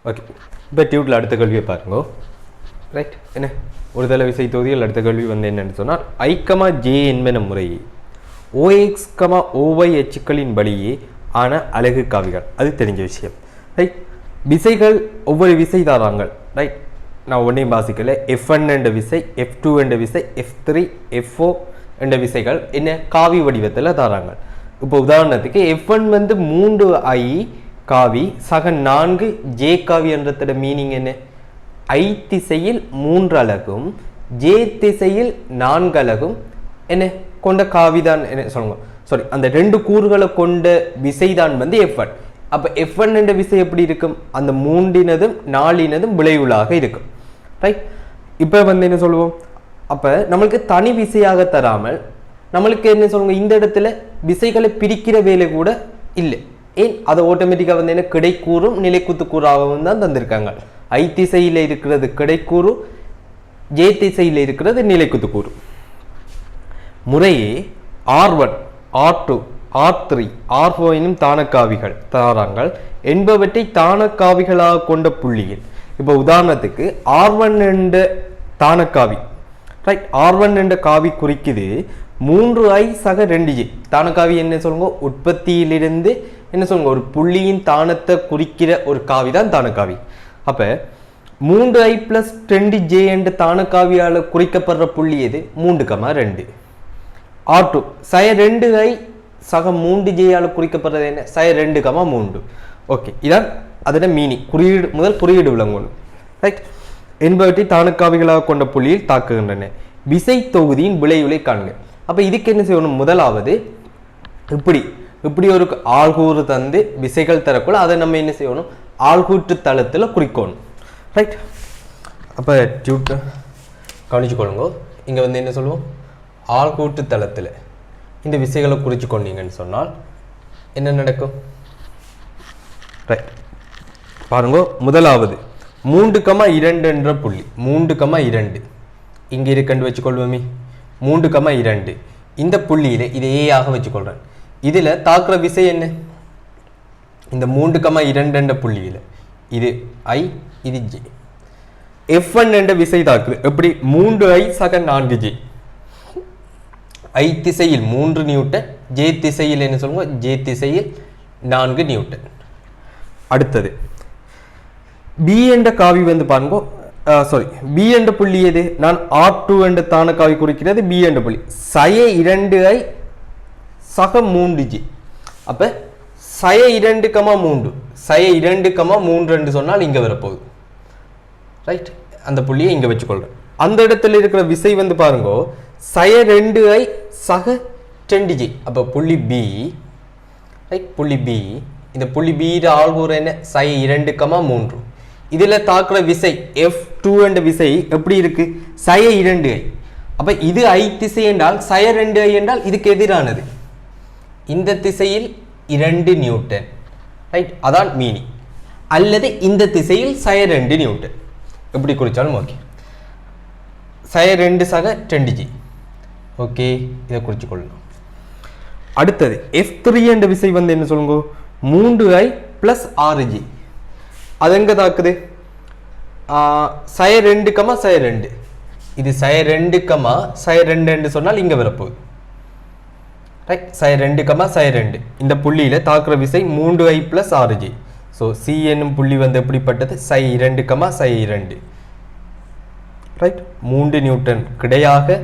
Okay, இப்போ டியூட்டில் அடுத்த கேள்வியை பாருங்க. ரைட், என்ன ஒரு தலை விசை தொகுதியில் அடுத்த கேள்வி வந்து என்னென்னு சொன்னால் I, J என்பன முறையே OX, OY அச்சுக்களின் வழியே ஆன அலகு காவிகள். அது தெரிஞ்ச விஷயம். ரைட், விசைகள் ஒவ்வொரு விசை தாராங்கள். ரைட், நான் ஒன்றையும் வாசிக்கல. F1 என்ற விசை, F2 என்ற விசை, F3, F4 என்ற விசைகள் என்ன காவி வடிவத்தில் தாராங்க. இப்போ உதாரணத்துக்கு F1 வந்து 3I காவி சக 4 J காவி என்றதோட மீனிங் என்ன? I திசையில் 3 அலகும் J திசையில் 4 அலகும் என்ன கொண்ட காவிதான் என்ன சொல்லுங்க. சாரி, அந்த 2 கூறுகளை கொண்ட விசைதான் வந்து F1. அப்போ F1 என்ற விசை எப்படி இருக்கும்? அந்த 3னதும் 4னதும் விளைவுளாக இருக்கும். ரைட், இப்போ வந்து என்ன சொல்லுவோம்? அப்போ நம்மளுக்கு தனி விசையாக தராமல் நம்மளுக்கு என்ன சொல்லுங்க, இந்த இடத்துல விசைகளை பிரிக்கிற வேலை கூட இல்லை. ஏன்? அதை ஆட்டோமேட்டிக்காக வந்து என்ன கிடைக்கூறும் நிலைக்குத்து கூறாகவும் தான் தந்திருக்காங்க. I திசையில் இருக்கிறது கிடைக்கூறு, J திசையில் இருக்கிறது நிலைக்குத்து கூறு. முறையே R1, R2, R3, R4 எனும் தானக்காவிகள் தாராங்கள் என்பவற்றை தானக்காவிகளாக கொண்ட புள்ளியில். இப்போ உதாரணத்துக்கு R1 என்ற தானக்காவி. ரைட், R1 என்ற காவி குறிக்குது 3I சக 2J. தானக்காவி என்ன சொல்லுங்க? உற்பத்தியிலிருந்து என்ன சொல்லுங்க, ஒரு புள்ளியின் தானத்தை குறிக்கிற ஒரு காவி தான் தானக்காவி. அப்போ 3I + 2J என்ற தானக்காவியால் குறிக்கப்படுற புள்ளி எது? 3,2. R2 சய 2I சக 3Jயால் குறிக்கப்படுறது என்ன? சய 2,3. ஓகே, இதான் அதோட மீனிங். குறியீடு முதல் குறியீடு விளங்கணும். ரைட், என்பவற்றை தானக்காவிகளாக கொண்ட புள்ளியில் தாக்குகின்றன. விசை தொகுதியின் விளைவுகளை காண்க. அப்போ இதுக்கு என்ன செய்யணும்? முதலாவது இப்படி ஒரு ஆள்கூறு தந்து விசைகள் தரக்குள்ள அதை நம்ம என்ன செய்யணும்? ஆள்கூற்று தளத்தில் குறிக்கணும். ரைட், அப்போ டியூட் கவனிச்சுக்கொள்ளுங்க. இங்கே வந்து என்ன சொல்லுவோம்? ஆள்கூற்று தளத்தில் இந்த விசைகளை குறித்து கொண்டீங்கன்னு சொன்னால் என்ன நடக்கும்? ரைட், பாருங்க. முதலாவது 3,2 என்ற புள்ளி 3,2 இங்கே இருக்குன்னு வச்சுக்கொள்வோமே. 3,2 இந்த புள்ளியில் இதை ஏயாக வச்சுக்கொள்றேன். இதில் தாக்குற விசை என்ன? இந்த 3,2 என்ற புள்ளியில் இது I, இது J. F1 என்ற விசை தாக்குது எப்படி? 3I சக 4J. I திசையில் 3 நியூட்டன், J திசையில் என்ன சொல்லுங்க? J திசையில் 4 நியூட்டன். அடுத்தது B என்ற காவி வந்து பாருங்க. சாரி, B என்ற புள்ளி எது? நான் R2 என்ற தான காவி குறிக்கிறது B என்ற புள்ளி. சய 2I சக 3J. அப்போ சய 2,3 சய 2,3 என்று சொன்னால் இங்கே வரப்போகுது. ரைட், அந்த புள்ளியை இங்கே வச்சுக்கொள்றேன். அந்த இடத்துல இருக்கிற விசை வந்து பாருங்க, சய 2I சக 2J. அப்போ புள்ளி B. ரைட், புள்ளி B. இந்த புள்ளி B ஆள்கூறு என்ன? சய 2,3. இதில் தாக்குற விசை F2 என்ற விசை எப்படி இருக்கு? சய 2I. அப்போ இது I திசை என்றால் சய 2I என்றால் இதுக்கு எதிரானது. இந்த திசையில் 2 நியூட்டன். ரைட், அதான் மீனிங். அல்லது இந்த திசையில் சய 2 நியூட்டன். எப்படி குறிச்சாலும் ஓகே. சய 2 சக 2J. ஓகே, இதை குறிச்சு கொள்ளணும். அடுத்தது F3 என்ற விசை வந்து என்ன சொல்லுங்க? 3I + 6J. அது எங்கே தாக்குது? சய 2, சய 2. இது சய 2, சய 2 என்று சொன்னால் இங்கே வரப்போகுது. ரைட், சய 2, சய 2 இந்த புள்ளியில் தாக்குற விசை 3I + 6J. ஸோ C என்னும் புள்ளி வந்து எப்படிப்பட்டது? சய 2, சய 2. ரைட், 3 நியூட்டன் கிடையாக.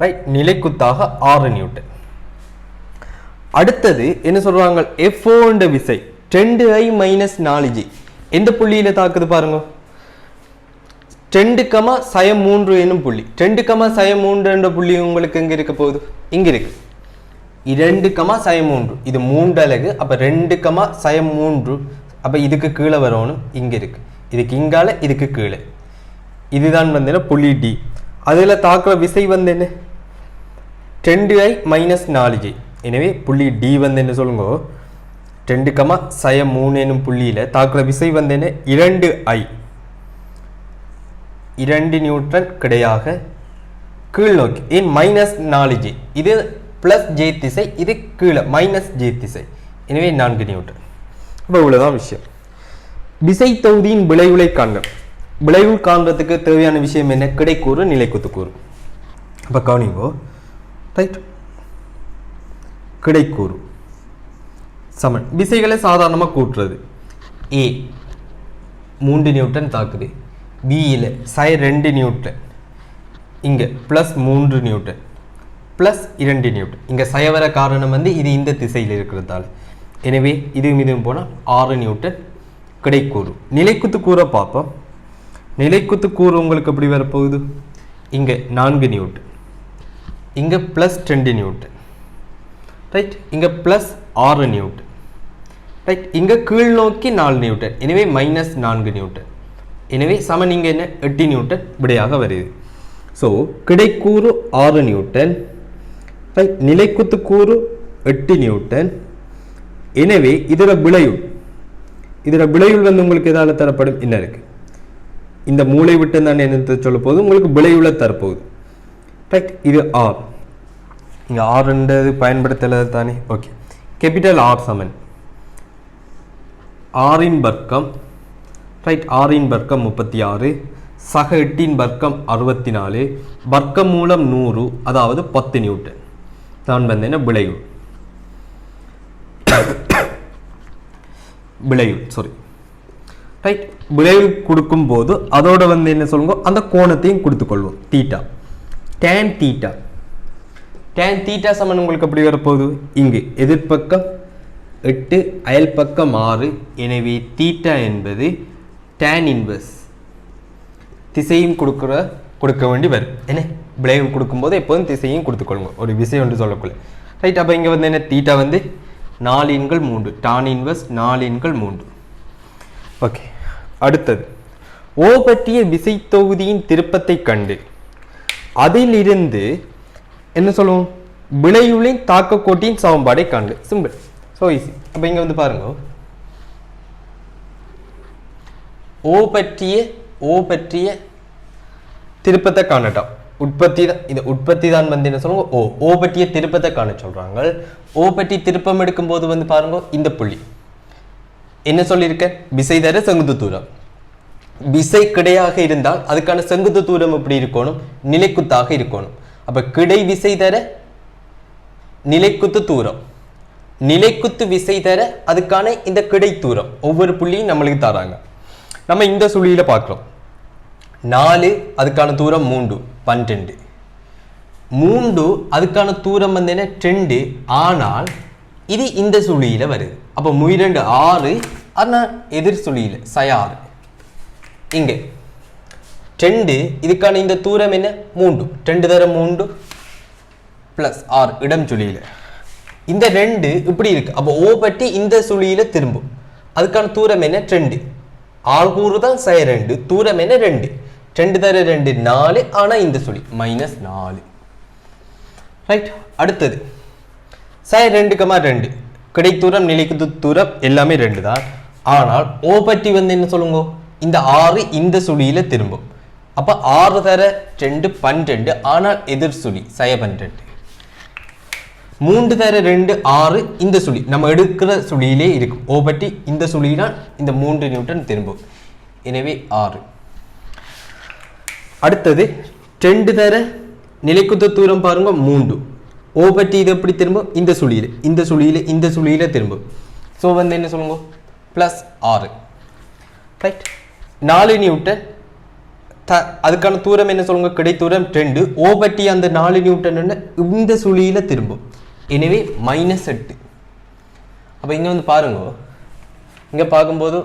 ரைட், நிலைக்குத்தாக 6 நியூட்டன். அடுத்தது என்ன சொல்றாங்க? F4 என்ற விசை 2I - 4J எந்த புள்ளியில் தாக்குது பாருங்க? 2, சய 3 என்னும் புள்ளி. 2, சய 3 என்ற புள்ளி உங்களுக்கு எங்கே இருக்க போகுது? இங்கே இருக்கு. 2, சய 3 இது 3 அலகு. அப்போ 2, சய 3. அப்போ இதுக்கு கீழே வரணும். இங்கே இருக்கு. இதுக்கு இங்கால, இதுக்கு கீழே. இதுதான் வந்து புள்ளி D. அதில் தாக்குற விசை வந்து என்ன? 2I - 4J. எனவே புள்ளி D வந்து என்ன சொல்லுங்க? 2, சய 3 என்னும் புள்ளியில் தாக்குற விசை வந்து என்ன? 2I 2 நியூட்டன் கிடையாக கீழ் நோக்கி. ஏன்? -4J. இது +J திசை, இது கீழே -J திசை. எனவே 4 நியூட்டன். இப்போ இவ்வளோதான் விஷயம். விசை தொகுதியின் விளைவுளை காண்க. விளைவு காண்றதுக்கு தேவையான விஷயம் என்ன? கிடைக்கூறு, நிலைக்குத்துக்கூறு. அப்ப கவனிங்கோ, ரைட். கிடைக்கூறு சமன் விசைகளை சாதாரணமாக கூட்டுறது. ஏ 3 நியூட்டன் தாக்குது, பியில் சை 2 நியூட்டன், இங்கே ப்ளஸ் 3 நியூட்டன் ப்ளஸ் 2 நியூட்டன். இங்கே சய வர காரணம் வந்து இது இந்த திசையில் இருக்கிறதால, எனவே இதுவும் போனால் 6 நியூட்டன் கிடைக்கூறு. நிலைக்குத்துக்கூறை பார்ப்போம். நிலைக்குத்துக்கூறு உங்களுக்கு எப்படி வரப்போகுது? இங்கே 4 நியூட்டன், இங்கே ப்ளஸ் 2 நியூட்டன், ரைட். இங்கே ப்ளஸ் 6 நியூட்டன், ரைட். இங்கே கீழ் நோக்கி 4 நியூட்டன், எனவே மைனஸ் 4 நியூட்டன். எனவே சமன் இங்கே என்ன? 8 நியூட்டன் விடையாக வருது. ஸோ கிடைக்கூறு 6 நியூட்டன், ரைட். நிலைக்குத்துக்கூறு 8 நியூட்டன். எனவே இதோட விளைவுள் வந்து உங்களுக்கு எதால தரப்படும்? என்ன இருக்கு? இந்த மூளை விட்டு தான் என்ன சொல்ல போகுது? உங்களுக்கு விளைவுல தரப்போகுது, ரைட். இது ஆர், இங்கே ஆர்ன்றது பயன்படுத்தல தானே? ஓகே. கேபிட்டல் ஆர் சமன் ஆரின் வர்க்கம், ரைட். ஆரின் வர்க்கம் 36, சக 8 வர்க்கம் 64, வர்க்கம் மூலம் 100, அதாவது 10 நியூட்டன் தான் வந்து என்ன? விளைவு சாரி, ரைட். விளைவு கொடுக்கும் போது அதோட வந்து என்ன சொல்லுங்க? அந்த கோணத்தையும் கொடுத்துக்கொள்வோம். Theta, tan theta. Tan theta சமன் உங்களுக்கு எப்படி வரப்போகுது? இங்கு எதிர்பக்கம் 8, அயல் பக்கம் 6, எனவே தீட்டா என்பது டேன் இன்வர்ஸ் திசையும் கொடுக்க வேண்டி வரும். என்ன? விளைவு கொடுக்கும்போது எப்போதும் திசையும் கொடுத்துக்கொள்ளுங்க, ஒரு விஷயம் ஒன்று சொல்லக்குள்ள, ரைட். அப்போ இங்கே வந்து என்ன? தீட்டா வந்து 4/3, டான் இன்வர்ஸ் 4/3. ஓகே. அடுத்தது ஓ பற்றிய விசை தொகுதியின் திருப்பத்தை கண்டு அதிலிருந்து என்ன சொல்லுவோம்? விளைவுளின் தாக்க கோட்டின் சமன்பாடை காண்க. Simple, so easy. அப்போ இங்கே வந்து பாருங்க, ஓ பற்றிய திருப்பத்தை காணட்டும். உற்பத்தி தான், இந்த உற்பத்தி தான் வந்து என்ன சொல்லுங்க? ஓ பற்றிய திருப்பத்தை காண சொல்றாங்க. ஓ பற்றி திருப்பம் எடுக்கும் போது வந்து பாருங்க, இந்த புள்ளி என்ன சொல்லியிருக்க? விசை தர செங்குத்து தூரம். விசை கிடையாக இருந்தால் அதுக்கான செங்குத்து தூரம் எப்படி இருக்கணும்? நிலைக்குத்தாக இருக்கணும். அப்ப கிடை விசை தர நிலைக்குத்து தூரம், நிலைக்குத்து விசை தர அதுக்கான இந்த கிடை தூரம் ஒவ்வொரு புள்ளியும் நம்மளுக்கு தராங்க. நம்ம இந்த சுழியில பார்க்கிறோம். 4 அதுக்கான தூரம் 3, 12. 3 அதுக்கான தூரம் வந்து என்ன? 2. ஆனால் இது இந்த சுழியில வருது. அப்போ 2 6, ஆனால் எதிர் சுழியில சை 6. இங்கே 2 இதுக்கான இந்த தூரம் என்ன? 3. 2 தர 3 பிளஸ் 6 இடம் சுழியில. இந்த 2 இப்படி இருக்கு. அப்போ ஓ பற்றி இந்த சுழியில திரும்பும். அதுக்கான தூரம் என்ன? 2. 6 கூறு தான் சை 2, தூரம் என்ன? 2. 2 தர 2 4, ஆனா இந்த சுழி மைனஸ் 4, ரைட். அடுத்தது சை 2,2 கிடைத்தூரம் நிலைக்குத்து தூரம் எல்லாமே 2 தான். ஆனால் ஓ பற்றி வந்து என்ன சொல்லுங்க? இந்த 6 இந்த சுழியில திரும்பும். அப்ப 6 தர 2 12, ஆனால் எதிர் சுழி சை 12. 3 தர 2 6, இந்த சுழி நம்ம எடுக்கிற சுழியிலே இருக்கும். ஓ பற்றி இந்த சுழியினால் இந்த 3 நியூட்டன் திரும்பும், எனவே 6. அடுத்தது 2 தர நிலைக்குத்து தூரம் பாருங்க 3. ஓ பற்றி இது எப்படி திரும்பும்? இந்த சுழியில திரும்பும். ஸோ வந்து என்ன சொல்லுங்க? Plus 6, right. 4 நியூட்டன் அதுக்கான தூரம் என்ன சொல்லுங்க? கிடை தூரம் 2. ஓ பற்றி அந்த 4 நியூட்டன் இந்த சுழியில திரும்பும், எனவே மைனஸ் 8. அப்போ இங்கே வந்து பாருங்க, இங்கே பார்க்கும்போது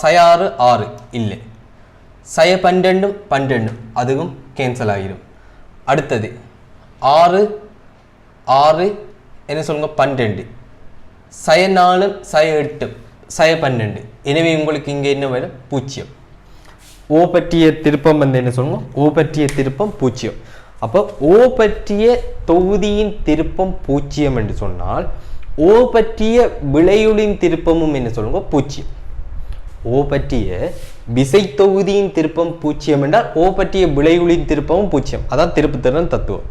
சை 6 6 இல்லை, சை 12 12 அதுவும் கேன்சல் ஆகிடும். அடுத்தது 6 6 என்ன சொல்லுங்க? 12, சை 4 சை 8 சை 12, எனவே உங்களுக்கு இங்கே என்ன வரும்? 0. ஓ பற்றிய திருப்பம் வந்து என்ன சொல்லுங்க? ஓ பற்றிய திருப்பம் 0. அப்போ ஓ பற்றிய தொகுதியின் திருப்பம் 0 என்று சொன்னால் ஓ பற்றிய விளைவுளின் திருப்பமும் என்ன சொல்லுங்க? 0. ஓ பற்றிய விசை தொகுதியின் திருப்பம் 0 என்றால் ஓ பற்றிய விளைவுளின் திருப்பமும் 0. அதான் திருப்புத்திறன் தத்துவம்.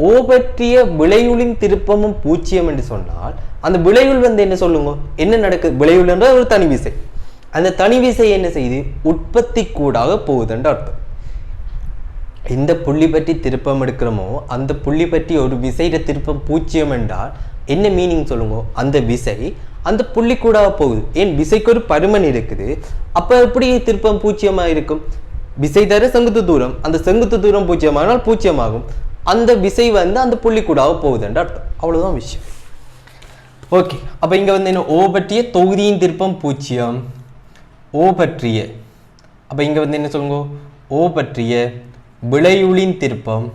ஓ பற்றிய விளைவுளின் திருப்பமும் 0 என்று சொன்னால் அந்த விளைவுள் வந்து என்ன சொல்லுங்க? என்ன நடக்குது? விளைவுள் என்ற ஒரு தனி விசை. அந்த தனி விசை என்ன செய்யுது? உற்பத்தி கூடாக போகுதுன்ற அர்த்தம். எந்த புள்ளி பற்றி திருப்பம் எடுக்கிறோமோ அந்த புள்ளி பற்றி ஒரு விசையில திருப்பம் 0 என்றால் என்ன மீனிங் சொல்லுங்க? அந்த விசை அந்த புள்ளி கூடாக போகுது. ஏன் விசைக்கு ஒரு பருமன் இருக்குது. அப்ப எப்படி திருப்பம் 0 இருக்கும்? விசை தர செங்குத்து தூரம், அந்த செங்குத்து தூரம் 0 ஆனால் 0 ஆகும். அந்த விசை அந்த புள்ளி கூடாக போகுதுன்ற அர்த்தம். அவ்வளவுதான் விஷயம். ஓகே, அப்ப இங்க என்ன ஓ பற்றிய தொகுதியின் திருப்பம் 0. ஓ பற்றிய அப்ப இங்க என்ன சொல்லுங்க? ஓ பற்றிய விளையுளின் திருப்பம்,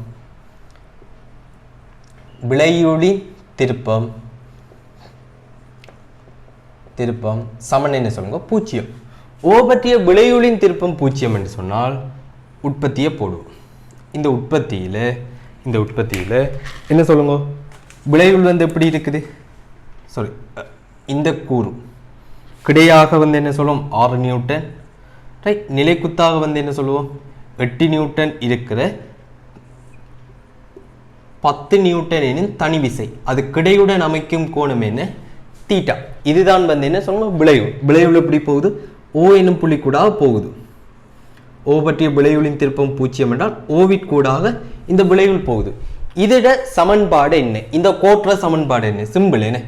விளையுளின் திருப்பம் திருப்பம் சமன் என்ன சொல்லுங்க? 0. ஓ பற்றிய விளையுளின் திருப்பம் 0 என்று சொன்னால் உற்பத்தியை போடுவோம். இந்த உற்பத்தியில என்ன சொல்லுங்க? விளையுள் எப்படி இருக்குது? சாரி, இந்த கூறு கிடையாக என்ன சொல்லுவோம்? 6 நியூட்டன். ரைட், நிலைக்குத்தாக என்ன சொல்லுவோம்? 8 நியூட்டன் இருக்கிற 10 நியூட்டன் எனும் தனி விசை, அது கிடையுடன் அமைக்கும் கோணம் என்ன? தீட்டா. இதுதான் என்ன சொல்லுவோம்? விளையுள். விளையுள் எப்படி போகுது? ஓ என்னும் புள்ளி கூடாக போகுது. ஓ பற்றிய விளையுளின் திருப்பம் 0 என்றால் ஓவிற்கூடாக இந்த விளையுள் போகுது. இதோட சமன்பாடு என்ன? இந்த கோற்ற சமன்பாடு என்ன? சிம்பிள் என்ன?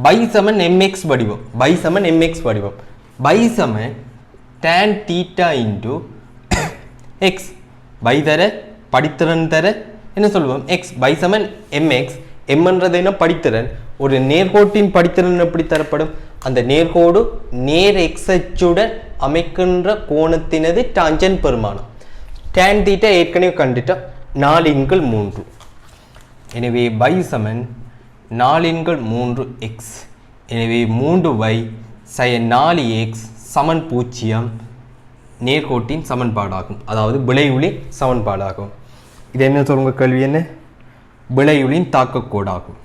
பை சமன் mx வடிவம். பை சமன் mx வடிவம். பை சமன் tan தீட்டா இன்டு x. பை தர படித்திறன் தர என்ன சொல்லுவோம்? x. பை சமன் mx. m என்றது என்ன? படித்திறன். ஒரு நேர்கோட்டின் படித்திறன் எப்படி தரப்படும்? அந்த நேர்கோடு நேர் x அச்சுடன் அமைக்கின்ற கோணத்தினது டான்ஜென்ட் பெருமானம். tan தீட்டா ஏற்கனவே கண்டுட்டோம், 4/3. எனவே பை சமன் 4/3x. எனவே 3y sin 4x சமன் 0 நேர்கோட்டின் சமன்பாடாகும். அதாவது விளையுளின் சமன்பாடாகும். இது என்ன சொல்லுங்க? கேள்வி என்ன? விளையுளின் தாக்கக்கோடாகும்.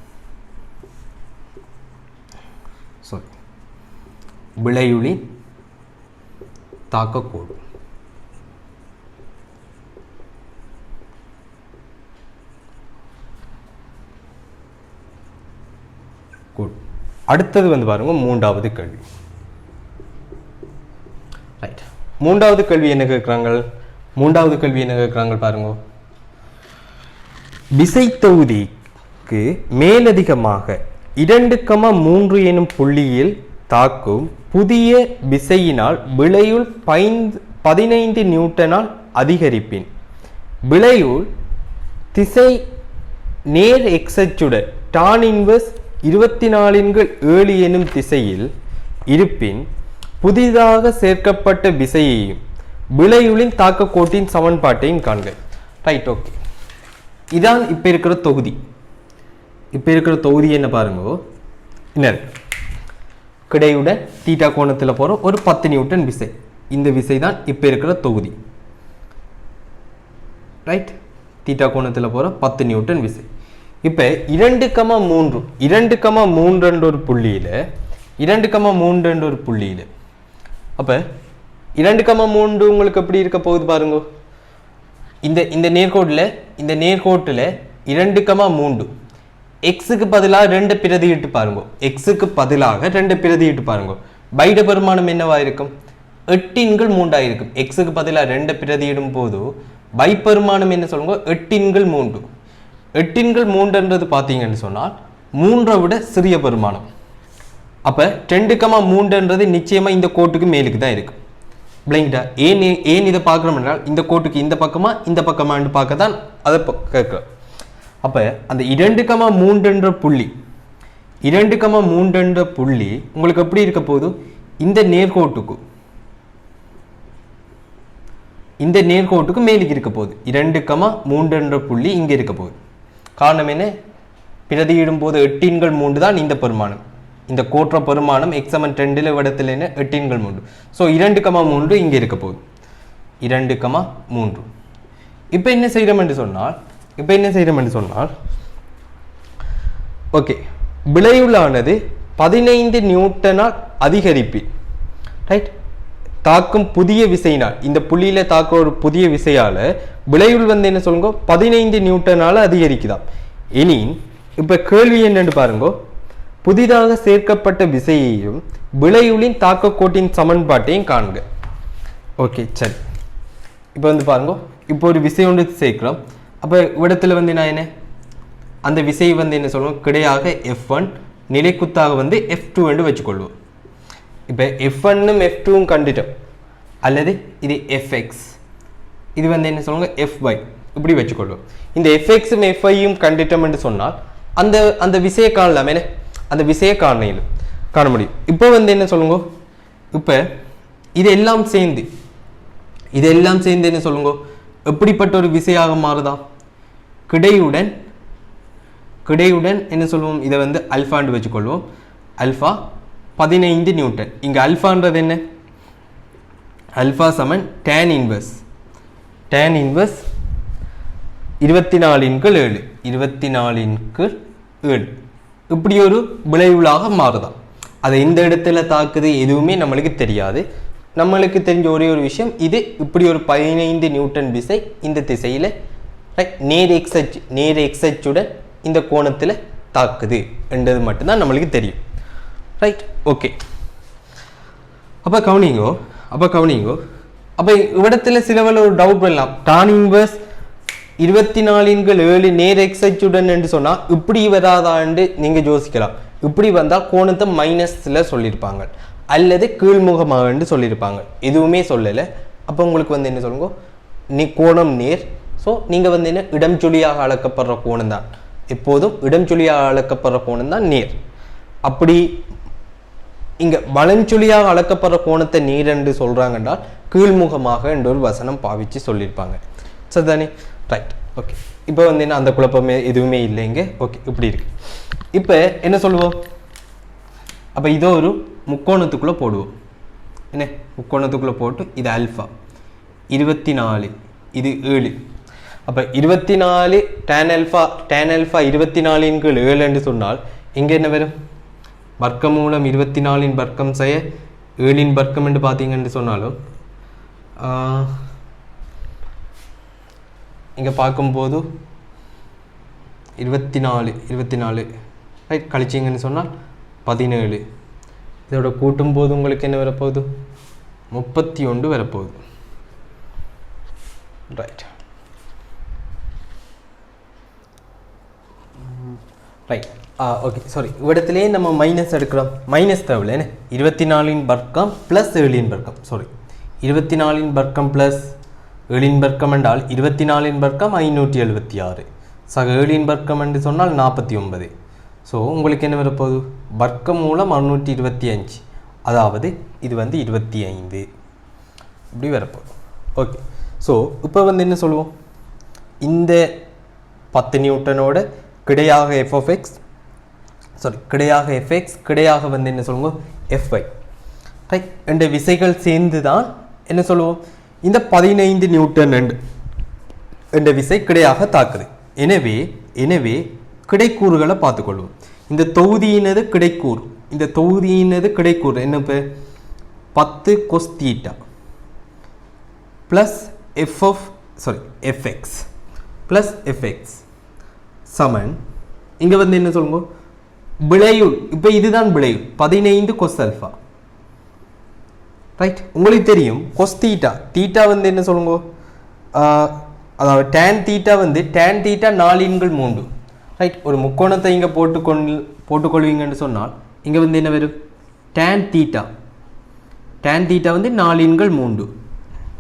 சாரி, விளையுளின் தாக்கக்கோடு. அடுத்தது பாருங்க மூன்றாவது கேள்வி. ரைட், மூன்றாவது கேள்வி என்ன கேட்கிறாங்க? பாருங்க, விசை தொகுதிக்கு மேலதிகமாக 2,3 எனும் புள்ளியில் தாக்கும் புதிய விசையினால் விளையுள் 15 நியூட்டனால் அதிகரிப்பின் விளையுள் திசை நேர் x அச்சுடன் tan இன்வர்ஸ் 24/7 எனும் திசையில் இருப்பின் புதிதாக சேர்க்கப்பட்ட விசையையும் விளையுளின் தாக்கக்கோட்டின் சமன்பாட்டையும் காண்க. Right, okay. இதான் இப்ப இருக்கிற தொகுதி. என்ன பாருங்க, என்ன கிடையுடன் தீட்டா கோணத்தில் போற ஒரு 10 நியூட்டன் விசை. இந்த விசை தான் இப்ப இருக்கிற தொகுதி. ரைட், தீட்டா கோணத்தில் போற 10 நியூட்டன் விசை. இப்ப 2,3 என்ற ஒரு புள்ளியில 2,3 என்ற ஒரு புள்ளியில அப்ப 2,3 உங்களுக்கு எப்படி இருக்க போகுது பாருங்க. இந்த நேர்கோட்டுல 2,3 எக்ஸுக்கு பதிலாக 2 பிரதியிட்டு பாருங்க. எக்ஸுக்கு பதிலாக 2 பிரதியிட்டு பாருங்க. பைட பெருமானம் என்னவா இருக்கும்? 8/3 இருக்கும். எக்ஸுக்கு பதிலாக 2 பிரதியிடும் போது பை பெருமானம் என்ன சொல்லுங்க? 8/3. 8/3 பார்த்தீங்கன்னு சொன்னால் 3 விட சிறிய பெருமானம். அப்ப 2,3 நிச்சயமா இந்த கோட்டுக்கு மேலுக்கு தான் இருக்கு. பிளைண்டா ஏன் இதை பார்க்கணும் என்றால் இந்த கோட்டுக்கு இந்த பக்கமான்னு பார்க்க தான் அதை கேட்க. அப்ப அந்த 2,3 என்ற புள்ளி உங்களுக்கு எப்படி இருக்க போகுது? இந்த நேர்கோட்டுக்கு மேலுக்கு இருக்க போகுது. 2,3 என்ற புள்ளி இங்க இருக்க போகுது. காரணம் என்ன? பிரதியிடும் போது 8/3 தான் இந்த பெருமானம். இந்த கோற்ற பெருமானம் x(2) இடத்துல என்ன? 8/3. ஸோ 2,3 இங்க இருக்க போகுது. 2,3. இப்போ என்ன செய்யறோம் என்று சொன்னால் ஓகே, விளையுளானது 15 நியூட்டனால் அதிகரிப்பின் ரைட் தாக்கும் புதிய விசையினால், இந்த புள்ளியில தாக்க ஒரு புதிய விசையால விளையுள் என்ன சொல்லுங்க? 15 நியூட்டனால அதிகரிக்குதாம். இனி இப்ப கேள்வி என்னன்னு பாருங்க, புதிதாக சேர்க்கப்பட்ட விசையையும் விளைவுளின் தாக்க கோட்டின் சமன்பாட்டையும் காண்க. ஓகே சரி, இப்போ வந்து பாருங்க, இப்போ ஒரு விசை ஒன்று சேர்க்கிறோம். அப்போ இடத்துல வந்து நான் என்ன அந்த விசை வந்து என்ன சொல்லுவோம், கிடையாக F1 நிலைக்குத்தாக வந்து F2 என்று வச்சுக்கொள்வோம். இப்போ F1ம் F2ம் கண்டுட்டோம், அல்லது இது Fx, இது வந்து என்ன சொல்லுவாங்க Fy, இப்படி வச்சுக்கொள்வோம். இந்த Fxம் Fyயும் கண்டுட்டோம் என்று சொன்னால் அந்த விசையை காணலாம், என்ன அந்த விசையை காண முடியும். இப்போ வந்து என்ன சொல்லுங்க, இப்போ இதெல்லாம் சேர்ந்து என்ன சொல்லுங்க, எப்படிப்பட்ட ஒரு விசையாக மாறுதா, கிடையுடன் என்ன சொல்லுவோம், இதை வந்து அல்ஃபான்னு வச்சுக்கொள்வோம். Alpha 15 Newton. இங்கே அல்ஃபான்றது என்ன, அல்ஃபா சமன் tan இன்வர்ஸ் 24/7 இப்படி ஒரு விளைவுளாக மாறுதான். அதை இந்த இடத்துல தாக்குது எதுவுமே நம்மளுக்கு தெரியாது. நம்மளுக்கு தெரிஞ்ச ஒரே ஒரு விஷயம், இது இப்படி ஒரு 15 நியூட்டன் விசை இந்த திசையில் நேர் எக்ஸச்சுடன் இந்த கோணத்தில் தாக்குது என்றது மட்டும்தான் நம்மளுக்கு தெரியும். Right, okay. அப்போ கவனிங்கோ, அப்போ இவ்விடத்துல சிலவள ஒரு டவுட் வரலாம். tan இன்வர்ஸ் 24/7 நேர் எக்ஸச்சுடன் என்று சொன்னால் இப்படி வராதான்னு நீங்கள் யோசிக்கலாம். இப்படி வந்தால் கோணத்தை மைனஸில் சொல்லியிருப்பாங்க, அல்லது கீழ்முகமாக என்று சொல்லியிருப்பாங்க. எதுவுமே சொல்லலை. அப்போ உங்களுக்கு வந்து என்ன சொல்லுங்க, நீ கோணம் நேர். ஸோ நீங்கள் வந்து என்ன இடம் சுழியாக அளக்கப்படுற கோணம் தான், எப்போதும் இடம் சுழியாக அளக்கப்படுற கோணம் தான் நேர். அப்படி இங்கே வலஞ்சுழியாக அளக்கப்படுற கோணத்தை நேர் என்று சொல்கிறாங்கன்னா கீழ்முகமாக என்ற ஒரு வசனம் பாவிச்சு சொல்லியிருப்பாங்க. சரிதானே? Right, okay. இப்போ வந்து என்ன அந்த குழப்பமே எதுவுமே இல்லைங்க. ஓகே, இப்படி இருக்கு. இப்போ என்ன சொல்லுவோம், அப்போ இதோ ஒரு முக்கோணத்துக்குள்ளே போடுவோம். என்ன முக்கோணத்துக்குள்ளே போட்டு இது அல்ஃபா 24, இது 7. அப்போ 24 tan alpha 24/7 என்று சொன்னால் இங்கே என்ன வரும், வர்க்கமூலம் 24 வர்க்கம் செய்ய 7 வர்க்கம் என்று பார்த்தீங்கன்னு சொன்னாலும் இங்கே பார்க்கும்போது 24 ரைட் கழிச்சிங்கன்னு சொன்னால் 17. இதோட கூட்டும் போது உங்களுக்கு என்ன வரப்போகுது, 31 வரப்போகுது. ரைட் ரைட் ஓகே, சாரி, இவ்விடத்துலேயே நம்ம மைனஸ் எடுக்கிறோம். மைனஸ் தேவையில்லை, என்ன 24 வர்க்கம் ப்ளஸ் 7 வர்க்கம், சாரி 24 வர்க்கம் ப்ளஸ் 7 வர்க்கம் என்றால் 24 வர்க்கம் 576, சக 7 வர்க்கம் என்று சொன்னால் 49. ஸோ உங்களுக்கு என்ன வரப்போகுது, வர்க்கம் மூலம் 625, அதாவது இது வந்து 25 இப்படி வரப்போகுது. ஓகே, ஸோ இப்போ வந்து என்ன சொல்லுவோம், இந்த 10 நியூட்டனோட கிடையாக fx கிடையாக வந்து என்ன சொல்லுவோம் fy, ரைட். ரெண்டு விசைகள் சேர்ந்து தான் என்ன சொல்லுவோம், இந்த 15 நியூட்டன் என்ற விசை கிடையாக தாக்குது. எனவே கிடைக்கூறுகளை பார்த்துக்கொள்வோம். இந்த தொகுதியினது கிடைக்கூறு என்ன, இப்போ 10 cos θ plus fx plus fx சமன் இங்கே வந்து என்ன சொல்லுங்க, விளையுள். இப்போ இதுதான் விளையுள் 15 cos α, ரைட். உங்களுக்கு தெரியும் cos θ வந்து என்ன சொல்லுங்க, அதாவது tan θ வந்து tan θ 4/3, ரைட். ஒரு முக்கோணத்தை இங்கே போட்டுக்கொள்வீங்கன்னு சொன்னால் இங்கே வந்து என்ன வரும், tan θ வந்து 4/3,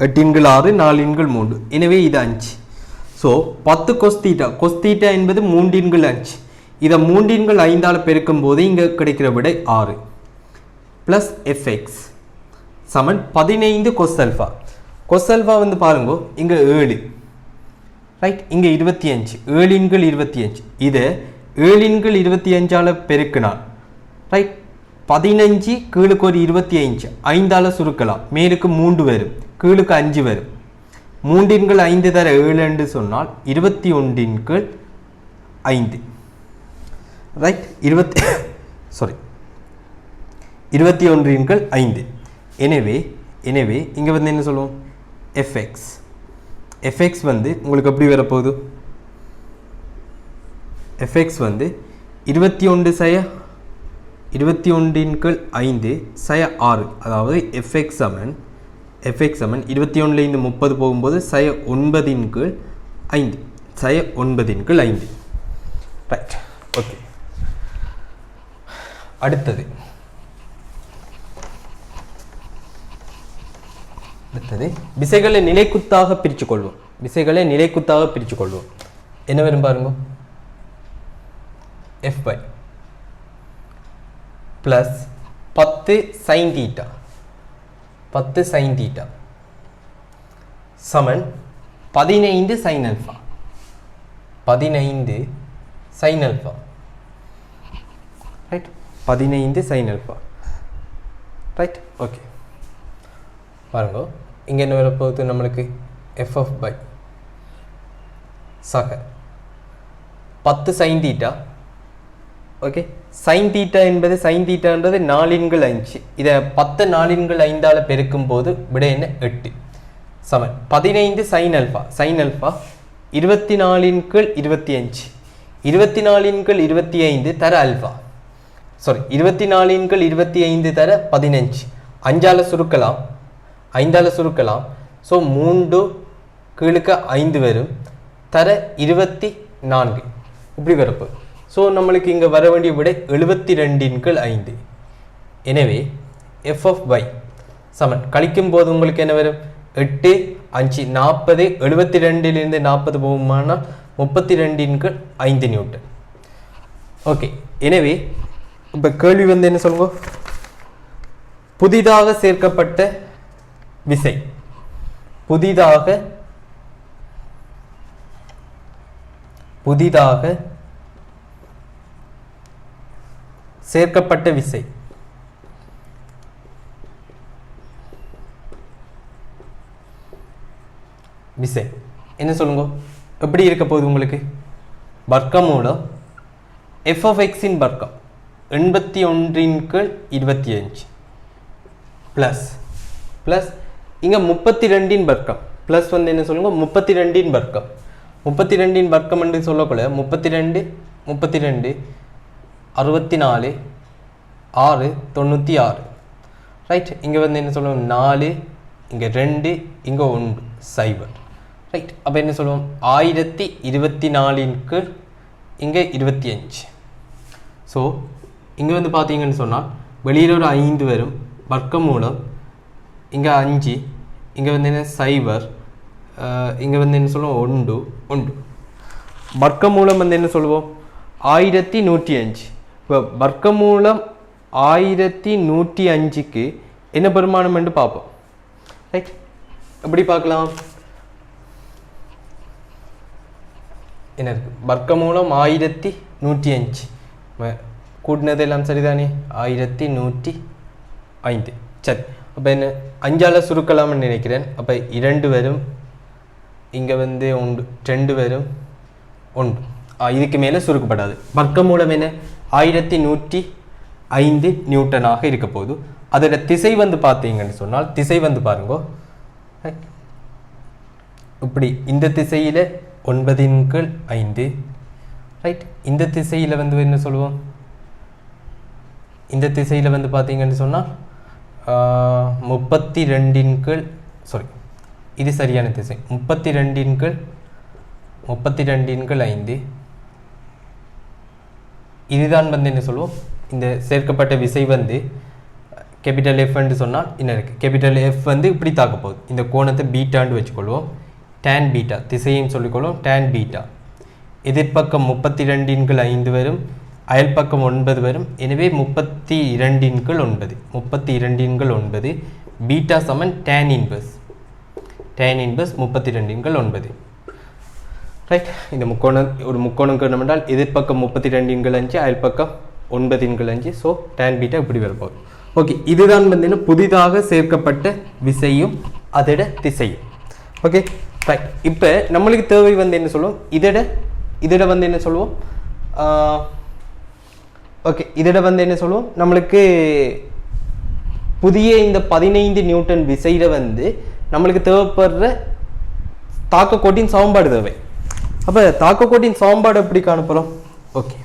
8/6 4/3, எனவே இது 5. ஸோ 10 cos θ என்பது 3/5. இதை 3/5 பெருக்கும் போது இங்கே கிடைக்கிற விடை 6 ப்ளஸ் fx சமன் 15 cos α. cos α வந்து பாருங்க இங்கே 7, ரைட். இங்கே 25, 7/25. இதை 7/25 பெருக்கினால் ரைட் 15 கீழுக்கு ஒரு 25, 5 சுருக்கலாம், மேலுக்கு 3 வரும், கீழுக்கு 5 வரும். 3/5 தர 7 என்று சொன்னால் 21/5, ரைட். 21/5. எனவே இங்கே வந்து என்ன சொல்லுவோம், fx வந்து உங்களுக்கு எப்படி வரப்போகுது, fx வந்து 21 21/5 சய 6, அதாவது fx சமன் 21 30 போகும்போது சய 9/5 சய 9/5. Right, okay. அடுத்தது விசைகளை நிலைக்குத்தாக பிரித்து கொள்வோம். என்ன வரும் பாருங்க, Fy பிளஸ் 10 sin θ சமன் 15 sin α. Right, 15 sin α. Right, okay. பாருங்க, இங்கே என்ன வரப்போகுது நம்மளுக்கு f(by) சக 10 sin θ. ஓகே, sin θ என்பது 4/5. இதை 10 4/5 பெருக்கும் போது விட என்ன 8 சமன் 15 sin α. 24/25 24/25 தர ஆல்ஃபா, சாரி 24/25 தர 15. 5ஆல் சுருக்கலாம். ஸோ 3 கீழுக்கு 5 வரும், தர 24 இப்படி வரப்போ. ஸோ நம்மளுக்கு இங்கே வர வேண்டிய விட 72/5. எனவே f(y) சமன் கழிக்கும் போது உங்களுக்கு என்ன வரும், 8 5 40, 72 40 போகுமானால் 32/5 நியூட்டன். ஓகே, எனவே இப்போ கேள்வி என்ன சொல்லுங்க, புதிதாக சேர்க்கப்பட்ட விசை, புதிதாக சேர்க்கப்பட்ட விசை என்ன சொல்லுங்க, எப்படி இருக்க போகுது உங்களுக்கு, வர்க்கமூலம் f(x) இன் வர்க்கம் 81/25 பிளஸ் இங்க 32 வர்க்கம் பிளஸ் என்ன சொல்லுங்க, 32 வர்க்கம். 32 வர்க்கம் என்று சொல்லக்கூட 32 64 6 96. ரைட், இங்க என்ன சொல்லுவோம் 4, இங்க 2, இங்க 1 0. ரைட், அப்போ என்ன சொல்லுவோம் 1024 இங்க 25. ஸோ இங்க பார்த்தீங்கன்னு சொன்னால் வெளியில் ஒரு 5 வரும், வர்க்கமூலம் இங்கே 5, இங்கே என்ன 0, இங்கே என்ன சொல்லுவோம் 1. வர்க்கமூலம் என்ன சொல்லுவோம் 1105. இப்போ வர்க்கமூலம் 1105க்கு என்ன பெருமானம் என்று பார்ப்போம். ரைட், எப்படி பார்க்கலாம், என்ன இருக்கு, வர்க்கமூலம் 1105 கூட்டினது எல்லாம் சரிதானே, 1105. சரி, அப்போ என்ன 5ஆல் சுருக்கலாம்னு நினைக்கிறேன். அப்போ 2 வரும், இங்கே 1 2 வரும் 1. இதுக்கு மேலே சுருக்கப்படாது. வர்க்கமூலம் என்ன 1105 நியூட்டனாக இருக்க போது. அதோட திசை பார்த்தீங்கன்னு சொன்னால் திசை பாருங்க, இப்படி இந்த திசையில் 9/5. ரைட், இந்த திசையில் என்ன சொல்லுவோம், இந்த திசையில் பார்த்தீங்கன்னு சொன்னால் 32 சாரி இது சரியான திசை 32/5. இதுதான் என்ன சொல்லுவோம், இந்த சேர்க்கப்பட்ட விசை கேபிட்டல் F என்று சொன்னால் என்ன இருக்குது, கேபிட்டல் F இப்படி தாக்க போகுது. இந்த கோணத்தை பீட்டான்னு வச்சுக்கொள்வோம். tan பீட்டா திசையும் சொல்லிக்கொள்வோம். tan பீட்டா எதிர்பக்கம் 32/5 வரும், அயல் பக்கம் 9 வரும். எனவே 32/9 32/9 பீட்டா சமன் tan இன்வர்ஸ் 32/9. ரைட், இந்த ஒரு முக்கோணம் கணம் என்றால் எதிர்பக்கம் 32/5 அயல் பக்கம் 9/5. ஸோ tan பீட்டா இப்படி வரப்போகுது. ஓகே, இதுதான் புதிதாக சேர்க்கப்பட்ட விசையும் அதோட திசையும். Okay, right. இப்போ நம்மளுக்கு தேவை என்ன சொல்லுவோம், இதோட என்ன சொல்லுவோம், ஓகே இதோட என்ன சொல்லுவோம், நம்மளுக்கு புதிய இந்த 15 நியூட்டன் விசையில் நம்மளுக்கு தேவைப்படுற தாக்கக்கோட்டின் சமன்பாடு தேவை. அப்போ தாக்கக்கோட்டின் சமன்பாடு எப்படி காணப்போகிறோம், ஓகே